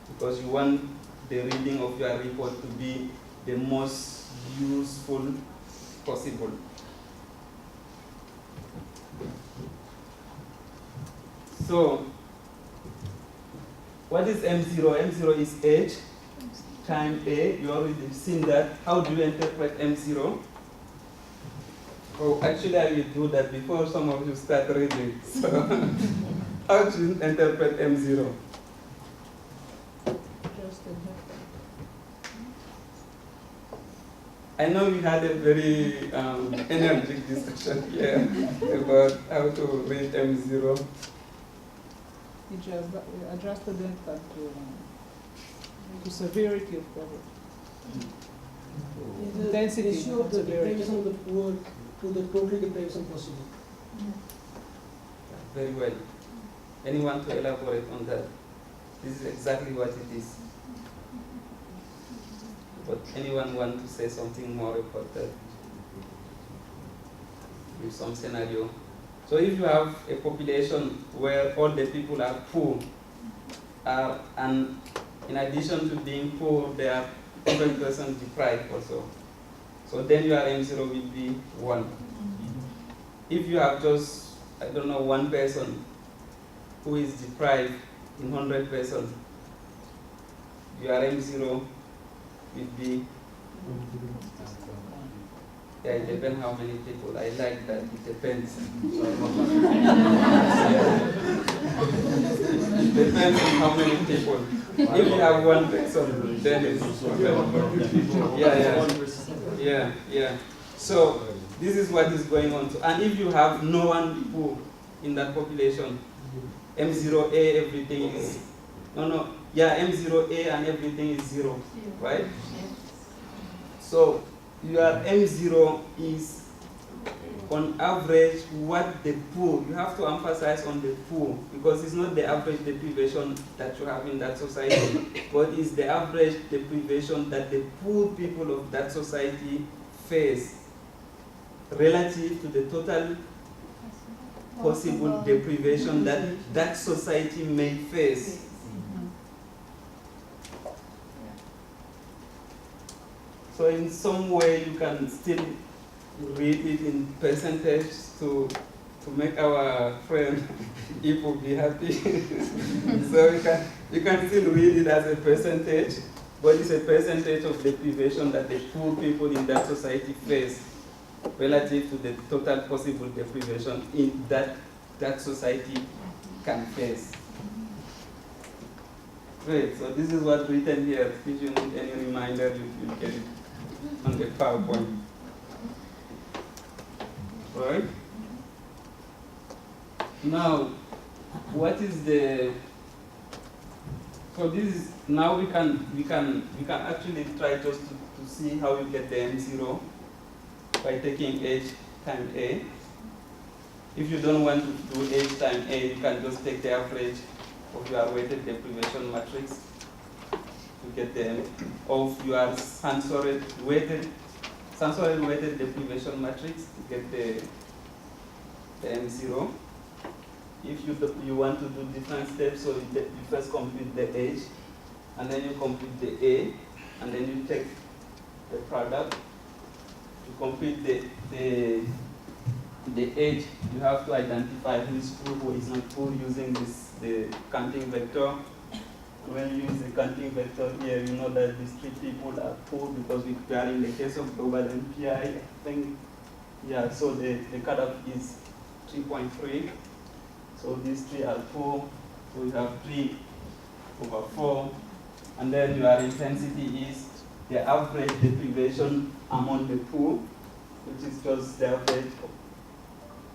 Because you want the reading of your report to be the most useful possible. So, what is M0? M0 is age times A. You already seen that. How do you interpret M0? Oh, actually, I will do that before some of you start reading. So, how do you interpret M0? I know we had a very energetic discussion here about how to read M0. We adjusted it to severity of poverty. The Intensity, ratio of the severity. deprivation of the poor to the total deprivation possible. Very well. Anyone to elaborate on that? This is exactly what it is. But anyone want to say something more about that? With some scenario. So if you have a population where all the people are poor, and in addition to being poor, they are 100% deprived also. So then your M0 will be 1. If you have just, I don't know, one person who is deprived in 100%, your M0 will be, yeah, it depends how many people. I like that, it depends. It depends on how many people. If you have one person, then it's yeah. So this is what is going on. And if you have no one poor in that population, M0A, everything is, M0A and everything is 0, right? So your M0 is on average what the poor, you have to emphasize on the poor, because it's not the average deprivation that you have in that society, but it's the average deprivation that the poor people of that society face relative to the total possible deprivation that that society may face. So in some way you can still read it in percentage to make our friend Ipo be happy. So you can still read it as a percentage, but it's a percentage of deprivation that the poor people in that society face relative to the total possible deprivation in that society can face. Great, so this is what's written here. If you need any reminder, you get it on the PowerPoint. Right? Now, what is the, so this is, now we can actually try just to see how you get the M0 by taking H times A. If you don't want to do H times A, you can just take the average of your weighted deprivation matrix to get the of your sensory weighted deprivation matrix to get the M0. If you want to do different steps, so you first complete the H, and then you complete the A, and then you take the product. To complete the H, you have to identify who is poor, who is not poor, using the counting vector. When you use the counting vector here, you know that these 3 people are poor because we are in the case of global MPI, I think, yeah, so the cutoff is 3.3. So these 3 are poor, so you have 3 over 4. And then your intensity is the average deprivation among the poor, which is just the average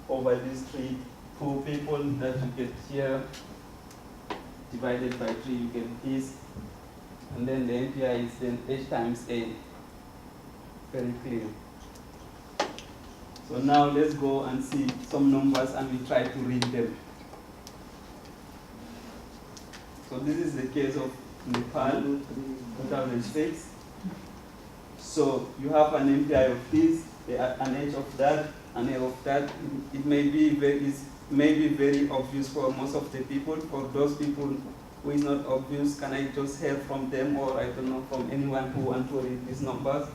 over these 3 poor people that you get here, divided by 3, you get this. And then the NPI is then H times A. Very clear. So now let's go and see some numbers and we try to read them. So this is the case of Nepal, 2006. So you have an MPI of this, an edge of that, an A of that. It may be very obvious for most of the people. For those people who is not obvious, can I just hear from them, or I don't know, from anyone who want to read these numbers?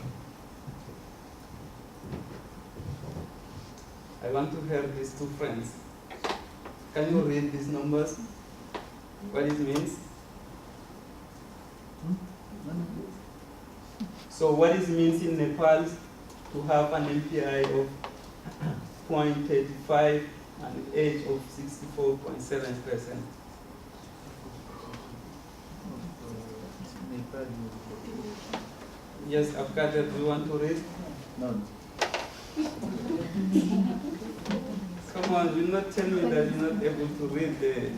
I want to hear these two friends. Can you read these numbers? What it means? So what it means in Nepal to have an MPI of 0.35 and age of 64.7%. Yes, Abkader, do you want to read? No. Come on, you'll not tell me that you're not able to read the...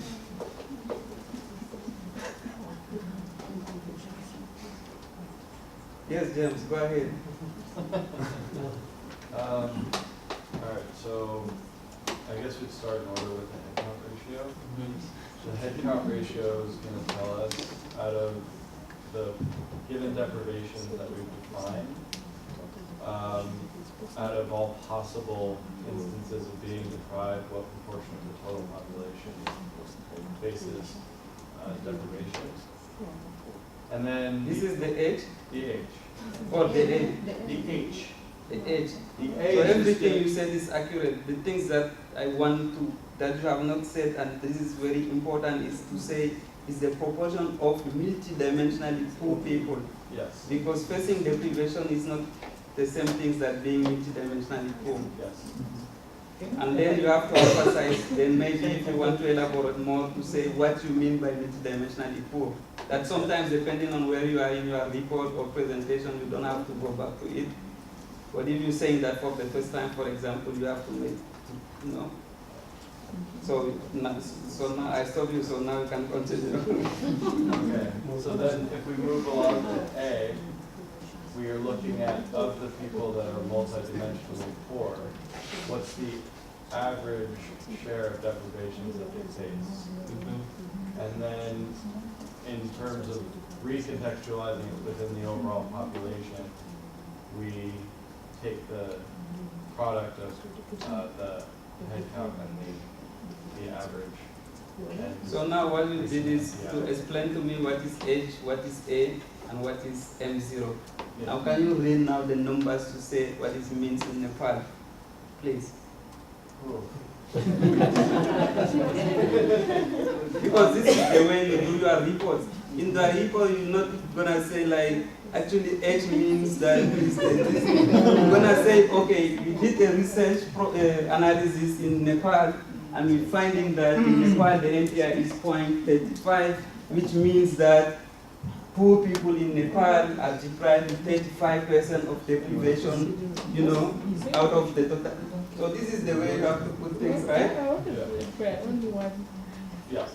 Yes, James, go ahead. Alright, so I guess we'd start in order with the head count ratio. The head count ratio is going to tell us, out of the given deprivations that we've defined, out of all possible instances of being deprived, what proportion of the total population faces deprivations. And then This is the age? the age. Or the age? The age. The age. The age. So is everything the- you said is accurate. The things that I want to, that you have not said, and this is very important, is to say is the proportion of multidimensionally poor people. Yes. Because facing deprivation is not the same things that being multidimensionally poor. Yes. And then you have to emphasize, then maybe if you want to elaborate more, to say what you mean by multidimensionally poor. That sometimes, depending on where you are in your report or presentation, you don't have to go back to it. But if you're saying that for the first time, for example, you have to make, you know. So now I stop you, so now you can continue. Okay, so then if we move along to A, we are looking at, of the people that are multidimensionally poor, what's the average share of deprivations that they face? And then in terms of recontextualizing it within the overall population, we take the product of the head count and the average. And So now what you did is to explain to me what is H, what is A, and what is M0. yeah. Now can you read now the numbers to say what it means in Nepal, please? Because this is the way you do your reports. In the report, you're not gonna say like, actually H means that this. You're gonna say, okay, we did a research analysis in Nepal, and we're finding that in Nepal the NPI is 0.35, which means that poor people in Nepal are deprived of 35% of deprivation, you know, out of the total. So this is the way you have to put things, right? Yeah.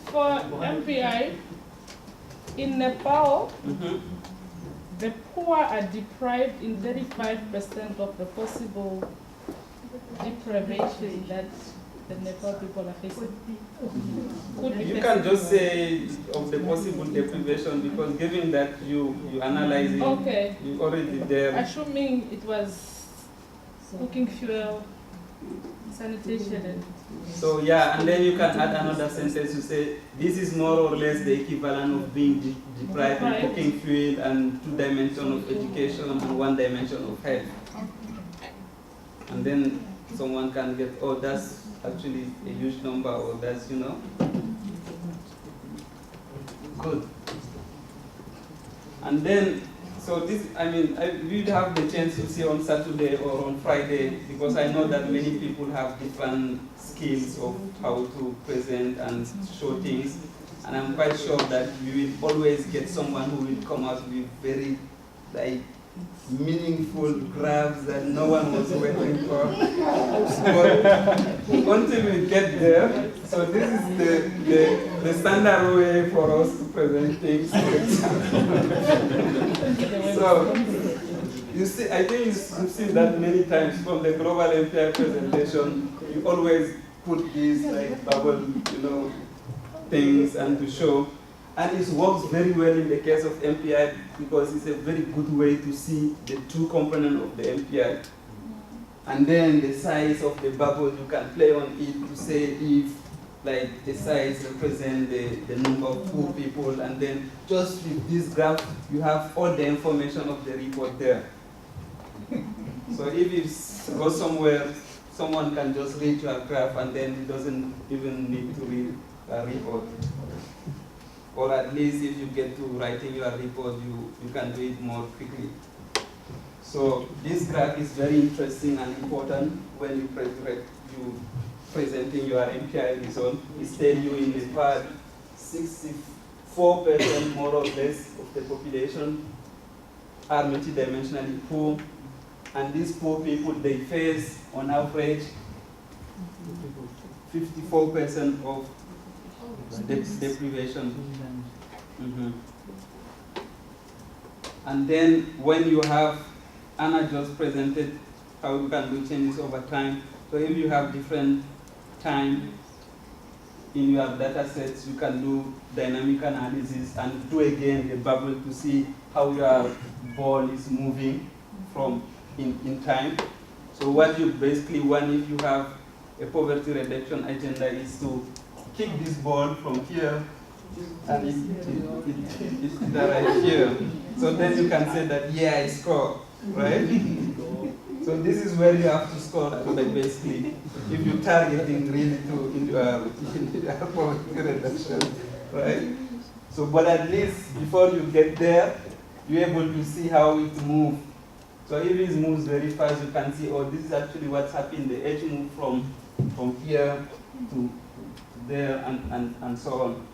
For MPI, in Nepal, the poor are deprived in 35% of the possible deprivation that the Nepal people are facing. Could be You facing. can just say of the possible deprivation, because given that you analyze it, Okay. you already there. Assuming it was cooking fuel, sanitation, and So yeah, and then you can add another sentence to say this is more or less the equivalent of being deprived of cooking fuel and 2 dimensions of education and 1 dimension of health. And then someone can get, oh, that's actually a huge number, or that's, you know. Good. And then, so this, I mean, we'll have the chance to see on Saturday or on Friday, because I know that many people have different skills of how to present and show things. And I'm quite sure that we will always get someone who will come out with very, like, meaningful graphs that no one was waiting for. But until we get there, so this is the standard way for us to present things. So you see, I think you've seen that many times from the global MPI presentation. You always put these like bubble, things and to show. And it works very well in the case of MPI because it's a very good way to see the two components of the MPI. And then the size of the bubble, you can play on it to say if like the size represents the number of poor people, and then just with this graph, you have all the information of the report there. So if it goes somewhere, someone can just read your graph and then it doesn't even need to read a report. Or at least if you get to writing your report, you can do it more quickly. So this graph is very interesting and important when you presenting your MPI result. It tells you in the part 64% more or less of the population are multidimensionally poor. And these poor people, they face, on average, 54% of deprivation. And then when you have, Anna just presented how you can do changes over time. So if you have different time in your data sets, you can do dynamic analysis and do again the bubble to see how your ball is moving from in time. So what you basically want if you have a poverty reduction agenda is to kick this ball from here and it's right here. So then you can say that, yeah, I score, right? So this is where you have to score, like basically, if you're targeting really into poverty reduction, right? So, but at least before you get there, you're able to see how it moves. So if it moves very fast, you can see, oh, this is actually what's happening. The edge move from here to there and so on.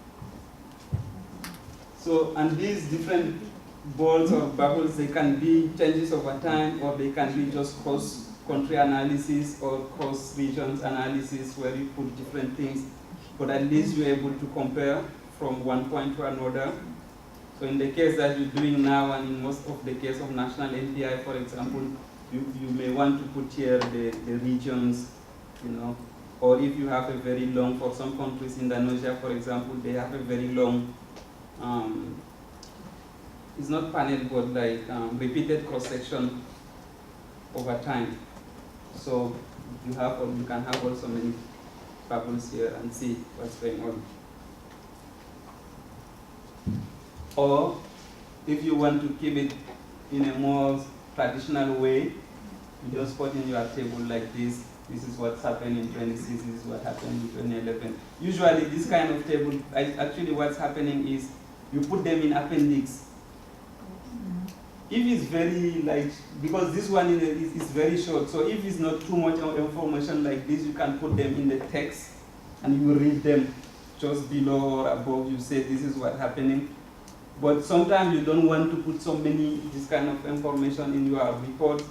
So, and these different balls or bubbles, they can be changes over time, or they can be just cross-country analysis or cross-regions analysis where you put different things, but at least you're able to compare from one point to another. So in the case that you're doing now, and in most of the case of national NPI, for example, you may want to put here the regions, or if you have a very long, for some countries, Indonesia, for example, they have a very long, it's not panel, but like repeated cross-section over time. So you can have also many bubbles here and see what's going on. Or if you want to keep it in a more traditional way, you just put in your table like this. This is what's happened in 26, this is what happened in 2011. Usually this kind of table, actually what's happening is you put them in appendix. If it's very because this one is very short, so if it's not too much information like this, you can put them in the text and you read them just below or above. You say this is what's happening. But sometimes you don't want to put so many this kind of information in your report,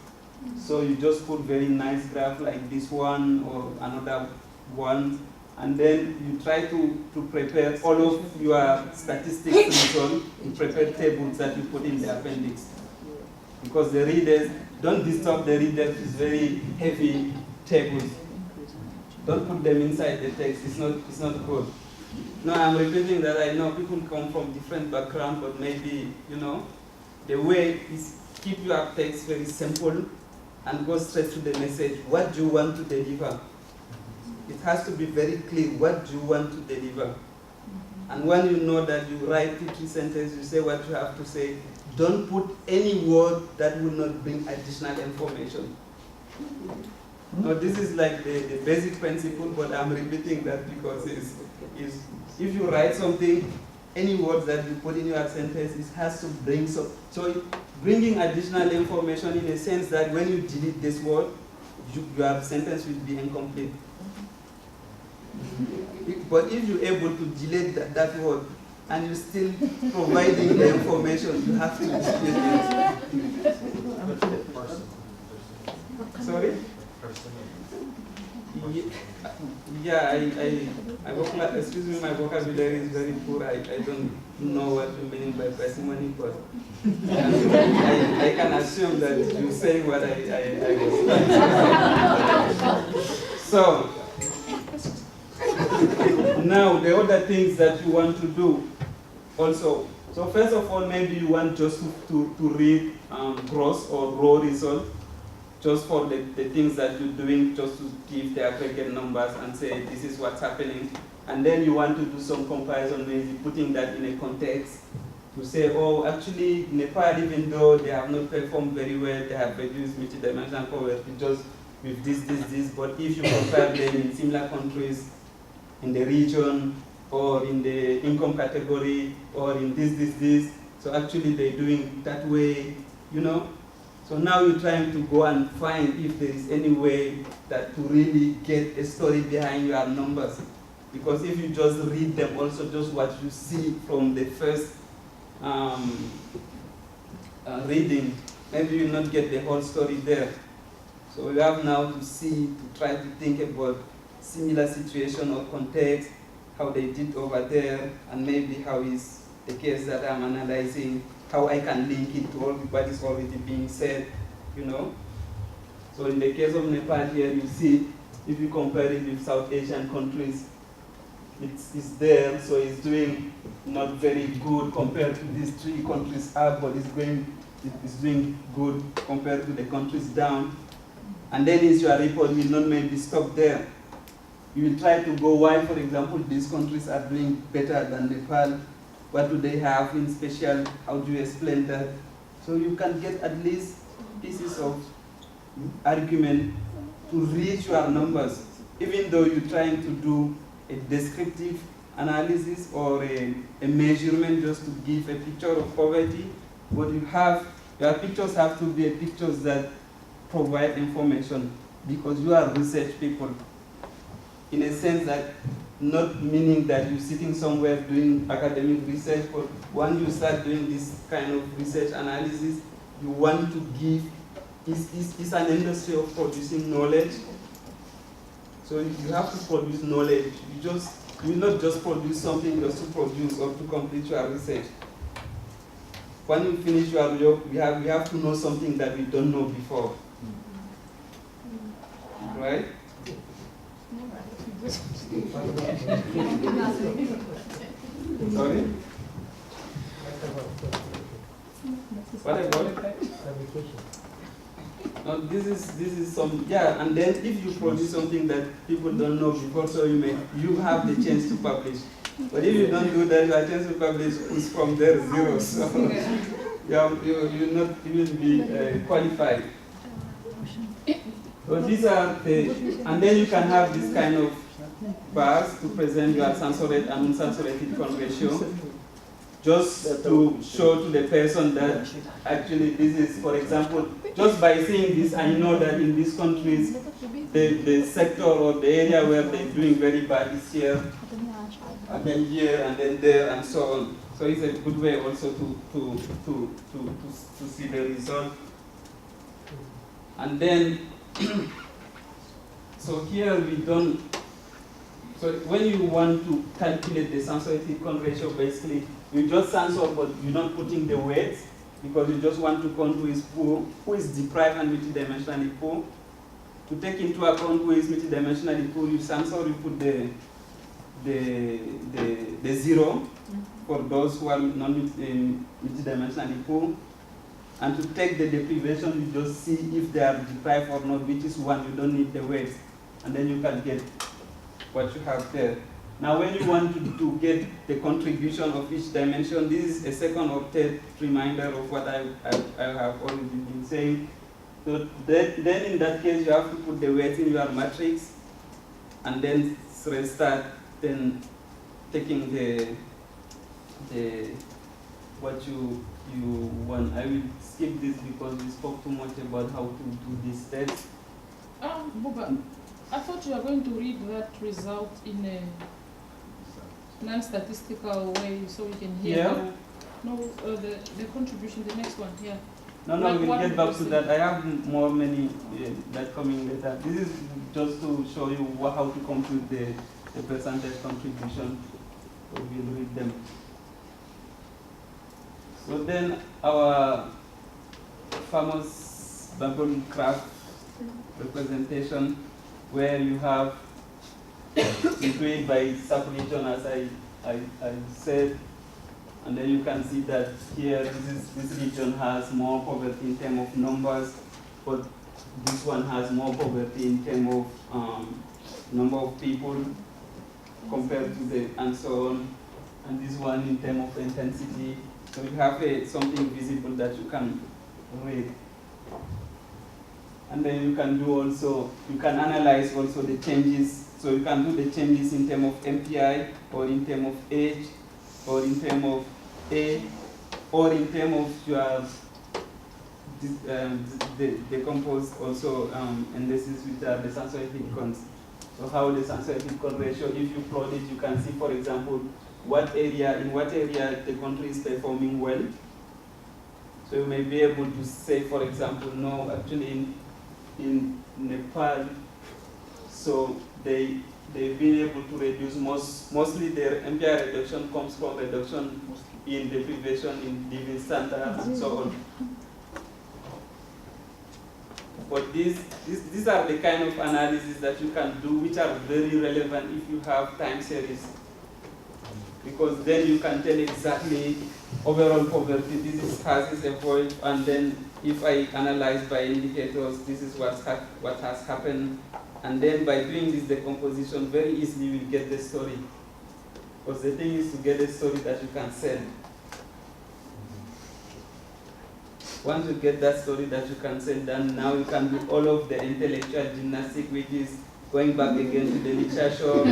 so you just put very nice graph like this one or another one, and then you try to prepare all of your statistics results, you prepare tables that you put in the appendix. Because the readers, don't disturb the readers with very heavy tables. Don't put them inside the text, it's not good. No, I'm repeating that. I know people come from different backgrounds, but maybe, the way is keep your text very simple and go straight to the message. What do you want to deliver? It has to be very clear. What do you want to deliver? And when you know that you write 2-3 sentences, you say what you have to say. Don't put any word that will not bring additional information. Now, this is like the basic principle, but I'm repeating that because is if you write something, any words that you put in your sentence, it has to bring so bringing additional information in a sense that when you delete this word, your sentence will be incomplete. But if you're able to delete that word and you're still providing the information, you have to delete it. Sorry? Yeah, excuse me, my vocabulary is very poor. I don't know what you mean by parsimony, but I can assume that you say what I was saying. So, Now, the other things that you want to do also. So first of all, maybe you want just to read gross or raw result, just for the things that you're doing, just to give the aggregate numbers and say this is what's happening. And then you want to do some comparison, maybe putting that in a context to say, oh, actually, Nepal, even though they have not performed very well, they have reduced multidimensional poverty just with this, but if you compare them in similar countries, in the region, or in the income category, or in this, so actually they're doing that way, you know? So now you're trying to go and find if there is any way that to really get a story behind your numbers. Because if you just read them, also just what you see from the first reading, maybe you not get the whole story there. So you have now to see, to try to think about similar situation or context, how they did over there, and maybe how is the case that I'm analyzing, how I can link it to all what is already being said, you know. So in the case of Nepal here, you see, if you compare it with South Asian countries, it's there, so it's doing not very good compared to these three countries up, but it's doing good compared to the countries down. And then in your report, you will not maybe stop there. You will try to go why, for example, these countries are doing better than Nepal. What do they have in special? How do you explain that? So you can get at least pieces of argument to reach your numbers, even though you're trying to do a descriptive analysis or a measurement just to give a picture of poverty. But your pictures have to be pictures that provide information, because you are research people. In a sense that, not meaning that you're sitting somewhere doing academic research, but when you start doing this kind of research analysis, you want to give, it's an industry of producing knowledge. So you have to produce knowledge. You will not just produce something just to produce or to complete your research. When you finish your job, we have to know something that we don't know before. Right? Sorry? What about it? No, this is some, yeah, and then if you produce something that people don't know before, so you have the chance to publish. But if you don't do that, your chance to publish is from there zero. So you will be qualified. So these are and then you can have this kind of bars to present your censored and unsaturated ratio, just to show to the person that actually this is, for example, just by saying this, I know that in these countries, the sector or the area where they're doing very bad is here, and then here, and then there, and so on. So it's a good way also to see the result. And then, so here we don't, so when you want to calculate the censored ratio, basically, you just censor, but you're not putting the weights, because you just want to count who is poor, who is deprived and multidimensionally poor. To take into account who is multidimensionally poor, you censor, you put the zero for those who are multidimensionally poor. And to take the deprivation, you just see if they are deprived or not, which is one, you don't need the weights. And then you can get what you have there. Now when you want to get the contribution of each dimension, this is a second or third reminder of what I have already been saying. So then in that case, you have to put the weights in your matrix, and then restart, then taking the what you want. I will skip this because we spoke too much about how to do these steps. Bouba, I thought you were going to read that result in a non-statistical way, so we can hear the contribution, the next one, yeah. No, we'll get back to that. I have many that coming later. This is just to show you how to compute the percentage contribution. So we'll read them. So then our famous bubble graph representation, where you have You do it by sub-region, as I said, and then you can see that here this region has more poverty in terms of numbers, but this one has more poverty in terms of number of people compared to the and so on, and this one in terms of intensity. So you have something visible that you can read. And then you can do also, you can analyze also the changes. So you can do the changes in terms of MPI, or in terms of age, or in terms of A, or in terms of your decomposed also indices, which are the sensory-heat cons. So how the sensory-heat con ratio, if you plot it, you can see, for example, in what area the country is performing well. So you may be able to say, for example, no, actually in Nepal, so they've been able to reduce mostly their MPI reduction comes from reduction in deprivation, in living standards, and so on. But these are the kind of analysis that you can do, which are very relevant if you have time series. Because then you can tell exactly overall poverty, this is has its avoid, and then if I analyze by indicators, this is what has happened. And then by doing this decomposition, very easily you will get the story. Because the thing is to get a story that you can sell. Once you get that story that you can sell, then now you can do all of the intellectual gymnastics, which is going back again to the literature,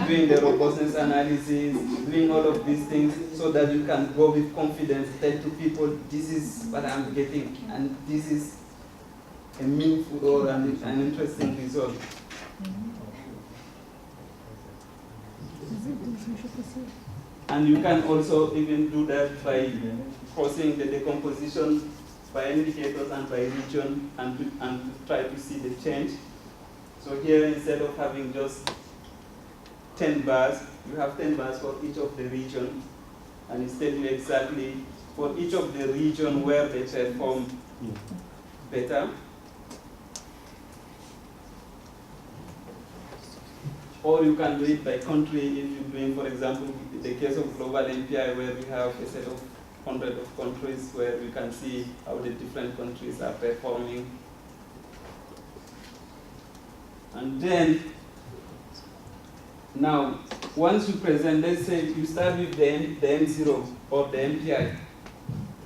doing the robustness analysis, doing all of these things, so that you can go with confidence, tell to people, this is what I'm getting, and this is a meaningful or an interesting result. And you can also even do that by crossing the decomposition by indicators and by region, and try to see the change. So here, instead of having just 10 bars, you have 10 bars for each of the region, and it tells you exactly for each of the region where they perform better. Or you can do it by country if you're doing, for example, the case of global MPI, where we have a set of hundreds of countries where we can see how the different countries are performing. And then, now, once you present, let's say you start with the M0 or the MPI.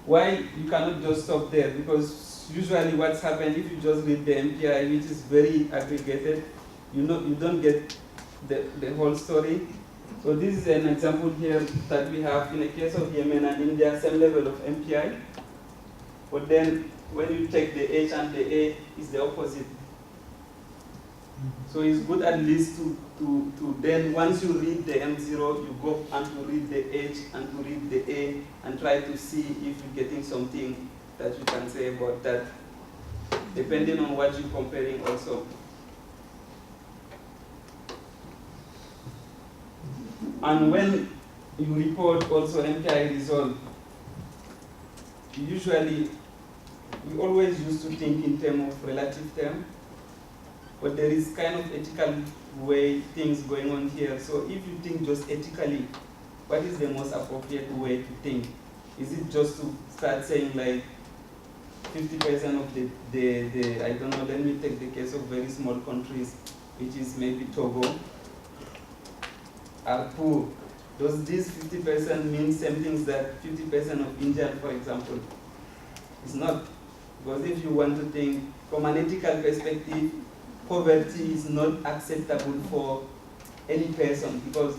Why you cannot just stop there? Because usually what's happened, if you just read the MPI, which is very aggregated, you don't get the whole story. So this is an example here that we have in the case of Yemen and India, same level of MPI. But then when you take the H and the A, it's the opposite. So it's good at least to then, once you read the M0, you go and to read the H and to read the A and try to see if you're getting something that you can say about that, depending on what you're comparing also. And when you report also MPI result, usually we always used to think in terms of relative term, but there is kind of ethical way things going on here. So if you think just ethically, what is the most appropriate way to think? Is it just to start saying like 50% of the I don't know, let me take the case of very small countries, which is maybe Togo, are poor. Does this 50% mean same things that 50% of India, for example? It's not. Because if you want to think from an ethical perspective, poverty is not acceptable for any person, because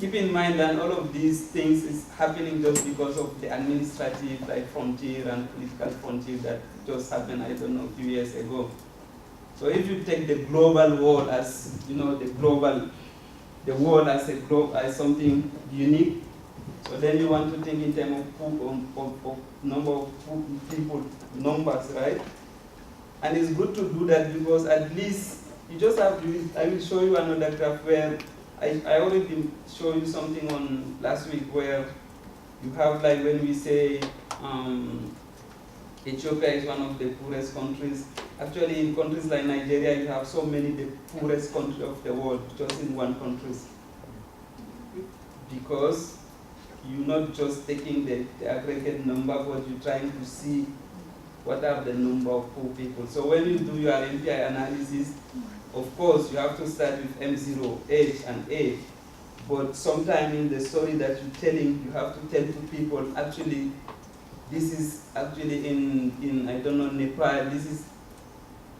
keep in mind that all of these things is happening just because of the administrative like frontier and political frontier that just happened, I don't know, a few years ago. So if you take the global world as, you know, the world as a globe, as something unique, so then you want to think in terms of number of people, numbers, right? And it's good to do that because at least you just have to, I will show you another graph where I already showed you something on last week where you have like when we say Ethiopia is one of the poorest countries, Actually, in countries like Nigeria, you have so many, the poorest country of the world, just in one country. Because you're not just taking the aggregate number, but you're trying to see what are the number of poor people. So when you do your MPI analysis, of course, you have to start with M0, age, and age. But sometime in the story that you're telling, you have to tell to people, actually, this is actually in I don't know, Nepal, this is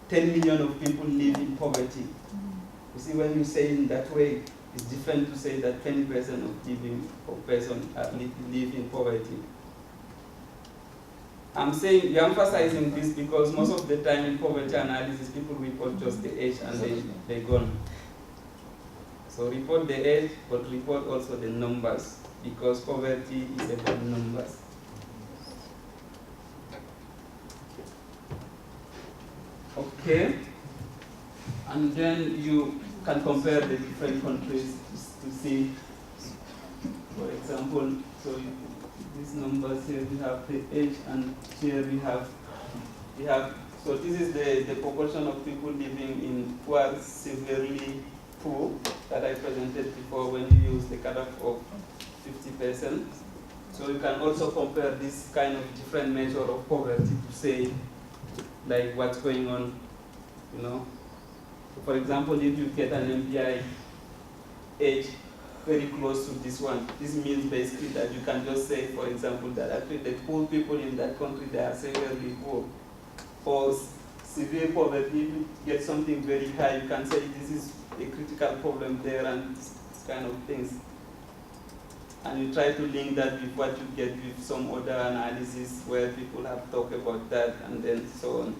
10 million of people live in poverty. You see, when you say in that way, it's different to say that 20% of person live in poverty. I'm saying, you're emphasizing this because most of the time in poverty analysis, people report just the age and they're gone. So report the age, but report also the numbers, because poverty is about numbers. Okay, and then you can compare the different countries to see, for example, so these numbers here, we have the age, and here we have, so this is the proportion of people living in who are severely poor that I presented before when you use the cutoff of 50%. So you can also compare this kind of different measure of poverty to say, like what's going on, you know. So for example, if you get an MPI age very close to this one, this means basically that you can just say, for example, that actually the poor people in that country, they are severely poor. For severe poverty, if you get something very high, you can say this is a critical problem there and this kind of things. And you try to link that with what you get with some other analysis where people have talked about that, and then so on.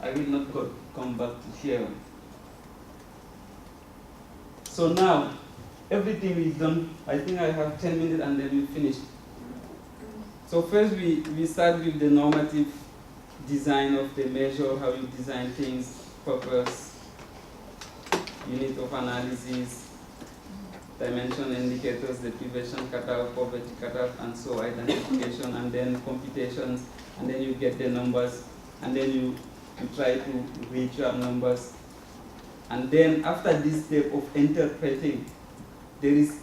I will not come back to here. So now, everything is done. I think I have 10 minutes and then we finish. So first we start with the normative design of the measure, how you design things, purpose, unit of analysis, dimension indicators, the deprivation cutoff, poverty cutoff, and so identification, and then computations, and then you get the numbers, and then you try to reach your numbers. And then after this step of interpreting, there is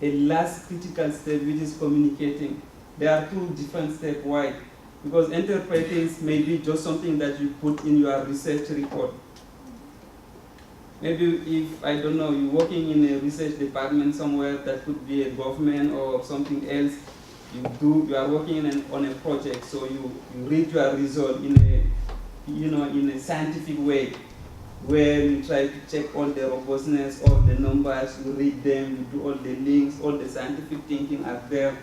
a last critical step which is communicating. There are two different steps. Why? Because interpreting may be just something that you put in your research report. Maybe if, I don't know, you're working in a research department somewhere, that could be a government or something else, you are working on a project, so you read your result in a, in a scientific way, where you try to check all the robustness, all the numbers, you read them, you do all the links, all the scientific thinking are there.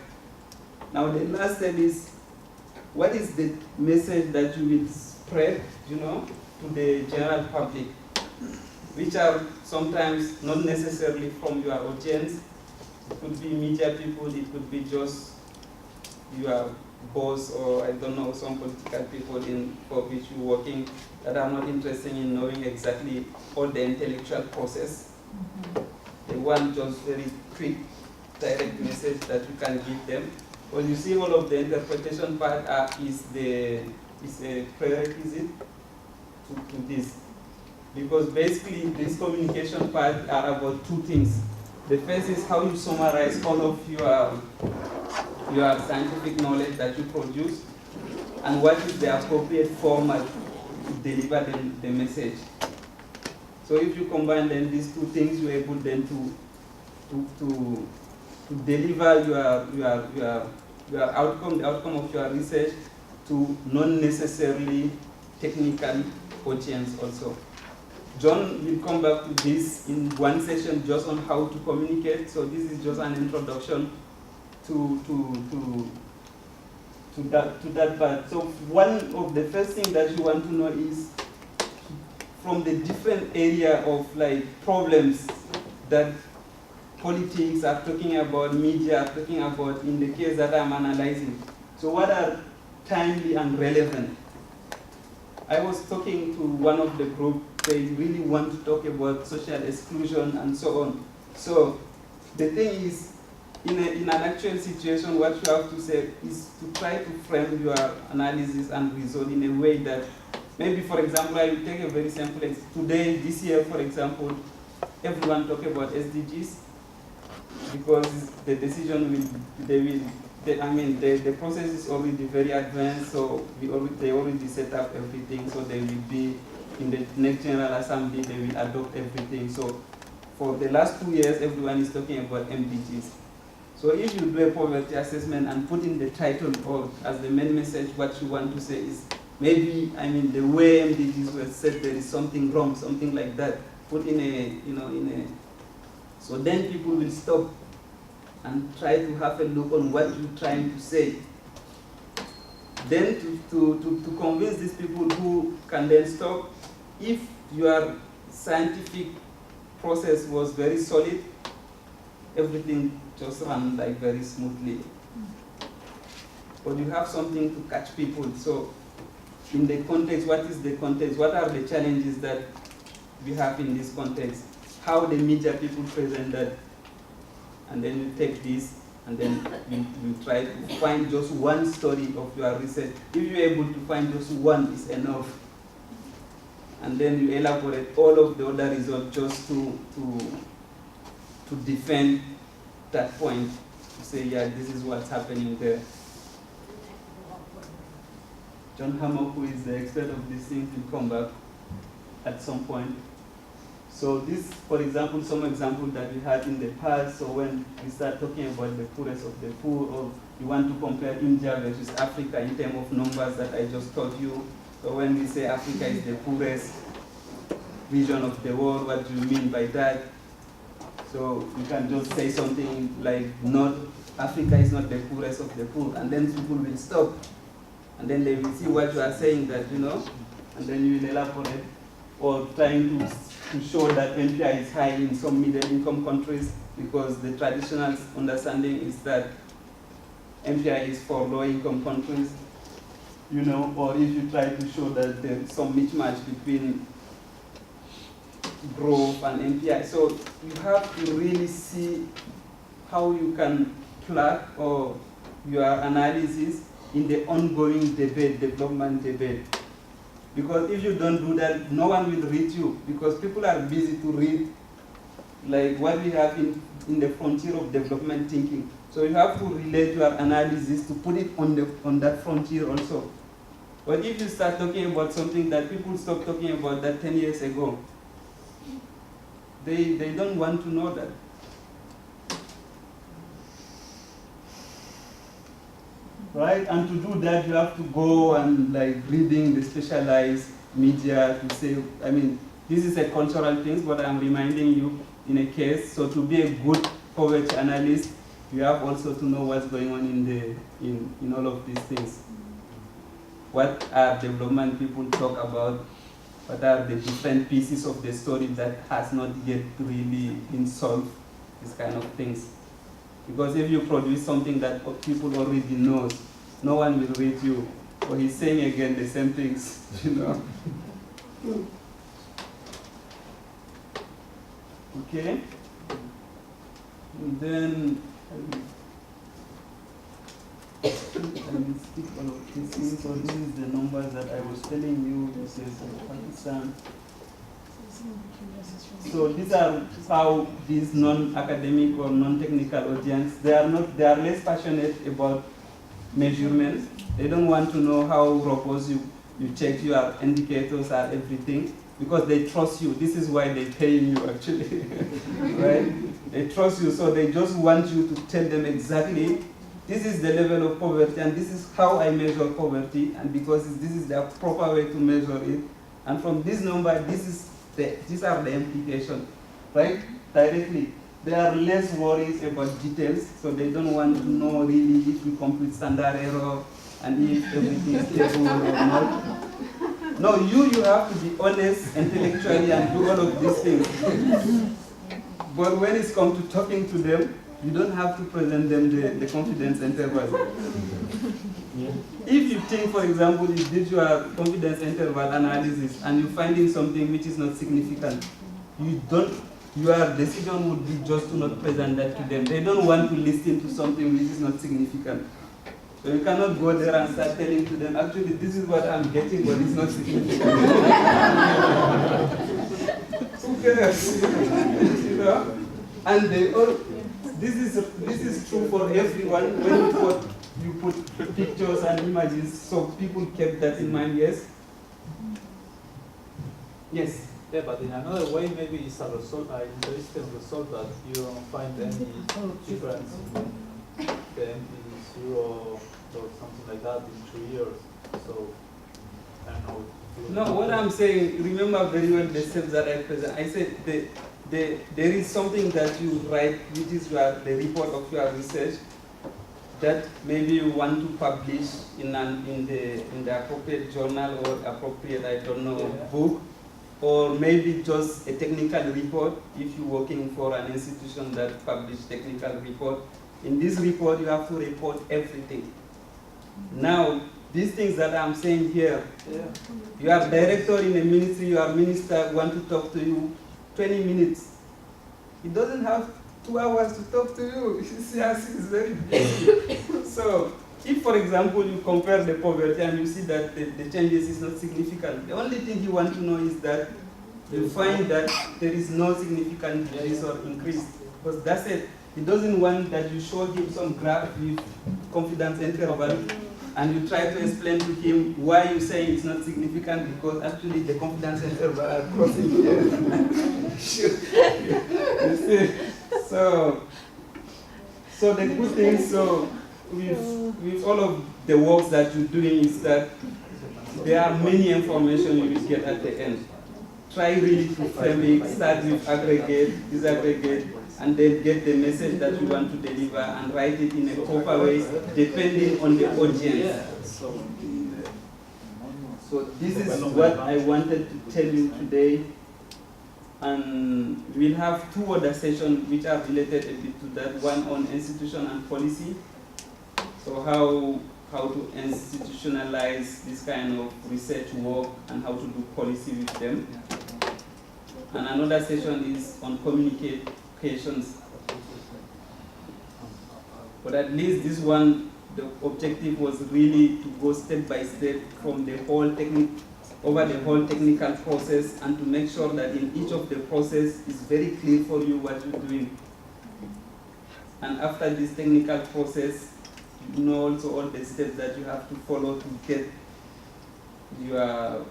Now the last step is, what is the message that you will spread, to the general public, which are sometimes not necessarily from your audience. It could be media people, it could be just your boss, or I don't know, some political people for which you're working that are not interested in knowing exactly all the intellectual process. They want just very quick, direct message that you can give them. Well, you see, all of the interpretation part is a prerequisite to this. Because basically, this communication part are about two things. The first is how you summarize all of your scientific knowledge that you produce, and what is the appropriate format to deliver the message. So if you combine then these two things, you're able then to deliver your outcome, the outcome of your research, to not necessarily technical audience also. John will come back to this in one session just on how to communicate. So this is just an introduction to that part. So one of the first things that you want to know is from the different area of problems that politics are talking about, media are talking about in the case that I'm analyzing. So what are timely and relevant? I was talking to one of the group, they really want to talk about social exclusion and so on. So the thing is, in an actual situation, what you have to say is to try to frame your analysis and result in a way that, maybe, for example, I will take a very simple today, this year, for example, everyone talk about SDGs because the decision the process is already very advanced, so they already set up everything, so they will be in the next General Assembly, they will adopt everything. So for the last 2 years, everyone is talking about MDGs. So if you do a poverty assessment and put in the title or as the main message, what you want to say is, maybe, the way MDGs were set, there is something wrong, something like that. Put in so then people will stop and try to have a look on what you're trying to say. Then to convince these people who can then stop, if your scientific process was very solid, everything just ran like very smoothly. But you have something to catch people. So in the context, what is the context? What are the challenges that we have in this context? How the media people present that? And then you take this, and then you try to find just one story of your research. If you're able to find just one, is enough. And then you elaborate all of the other results just to defend that point. To say, yeah, this is what's happening there. John Hammock, who is the expert of these things, will come back at some point. So this, for example, some examples that we had in the past. So when we start talking about the poorest of the poor, or you want to compare India versus Africa in terms of numbers that I just taught you. So when we say Africa is the poorest region of the world, what do you mean by that? So you can just say something like, not Africa is not the poorest of the poor, and then people will stop. And then they will see what you are saying, that, and then you will elaborate, or trying to show that MPI is high in some middle-income countries, because the traditional understanding is that MPI is for low-income countries, or if you try to show that there is some mismatch between growth and MPI. So you have to really see how you can plug or your analysis in the ongoing debate, development debate. Because if you don't do that, no one will read you, because people are busy to read like what we have in the frontier of development thinking. So you have to relate your analysis to put it on that frontier also. But if you start talking about something that people stopped talking about that 10 years ago, they don't want to know that. Right? And to do that, you have to go and reading the specialized media to say, this is a cultural thing, but I'm reminding you in a case. So to be a good poverty analyst, you have also to know what's going on in all of these things. What are development people talk about? What are the different pieces of the story that has not yet really been solved? These kind of things. Because if you produce something that people already know, no one will read you. Or he's saying again the same things, Okay? And then I will speak all of these things. So this is the numbers that I was telling you. This is Pakistan. So these are how these non-academic or non-technical audience, they are less passionate about measurements. They don't want to know how robust you check your indicators or everything, because they trust you. This is why they pay you actually, right? They trust you, so they just want you to tell them exactly, this is the level of poverty, and this is how I measure poverty, and because this is the proper way to measure it. And from this number, these are the implications, right? Directly. There are less worries about details, so they don't want to know really if you compute standard error and if everything is stable or not. No, you have to be honest intellectually and do all of these things. But when it's come to talking to them, you don't have to present them the confidence interval. If you think, for example, you did your confidence interval analysis and you're finding something which is not significant, you don't your decision would be just to not present that to them. They don't want to listen to something which is not significant. So you cannot go there and start telling to them, actually, this is what I'm getting, but it's not significant. Who cares? You know? And they all, this is true for everyone. When you put pictures and images, so people kept that in mind, yes? Yes? Yeah, but in another way, maybe it's a result, an interesting result that you don't find any difference in the MP0 or something like that in 2 years. So, I don't know. No, what I'm saying, remember very well the steps that I present. I said there is something that you write, which is the report of your research, that maybe you want to publish in the appropriate journal or appropriate, I don't know, book, or maybe just a technical report if you're working for an institution that publishes technical report. In this report, you have to report everything. Now, these things that I'm saying here, you are director in a ministry, your minister want to talk to you 20 minutes. He doesn't have 2 hours to talk to you. He's very busy. So, if, for example, you compare the poverty and you see that the changes is not significant, the only thing you want to know is that you find that there is no significant decrease or increase. Because that's it. He doesn't want that you show him some graph with confidence interval and you try to explain to him why you say it's not significant, because actually the confidence interval are crossing here. You see? So the good thing, so with all of the works that you're doing is that there are many information you will get at the end. Try really to frame it, start with aggregate, disaggregate, and then get the message that you want to deliver and write it in a proper way depending on the audience. So this is what I wanted to tell you today. And we'll have 2 other sessions which are related a bit to that, one on institution and policy. So how to institutionalize this kind of research work and how to do policy with them. And another session is on communications. But at least this one, the objective was really to go step by step from the whole over the whole technical process, and to make sure that in each of the process is very clear for you what you're doing. And after this technical process, you know also all the steps that you have to follow to get your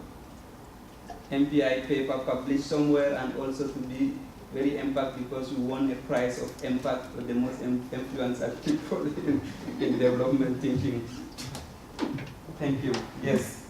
MPI paper published somewhere, and also to be very impact, because you won a prize of impact for the most influential people in development thinking. Thank you. Yes.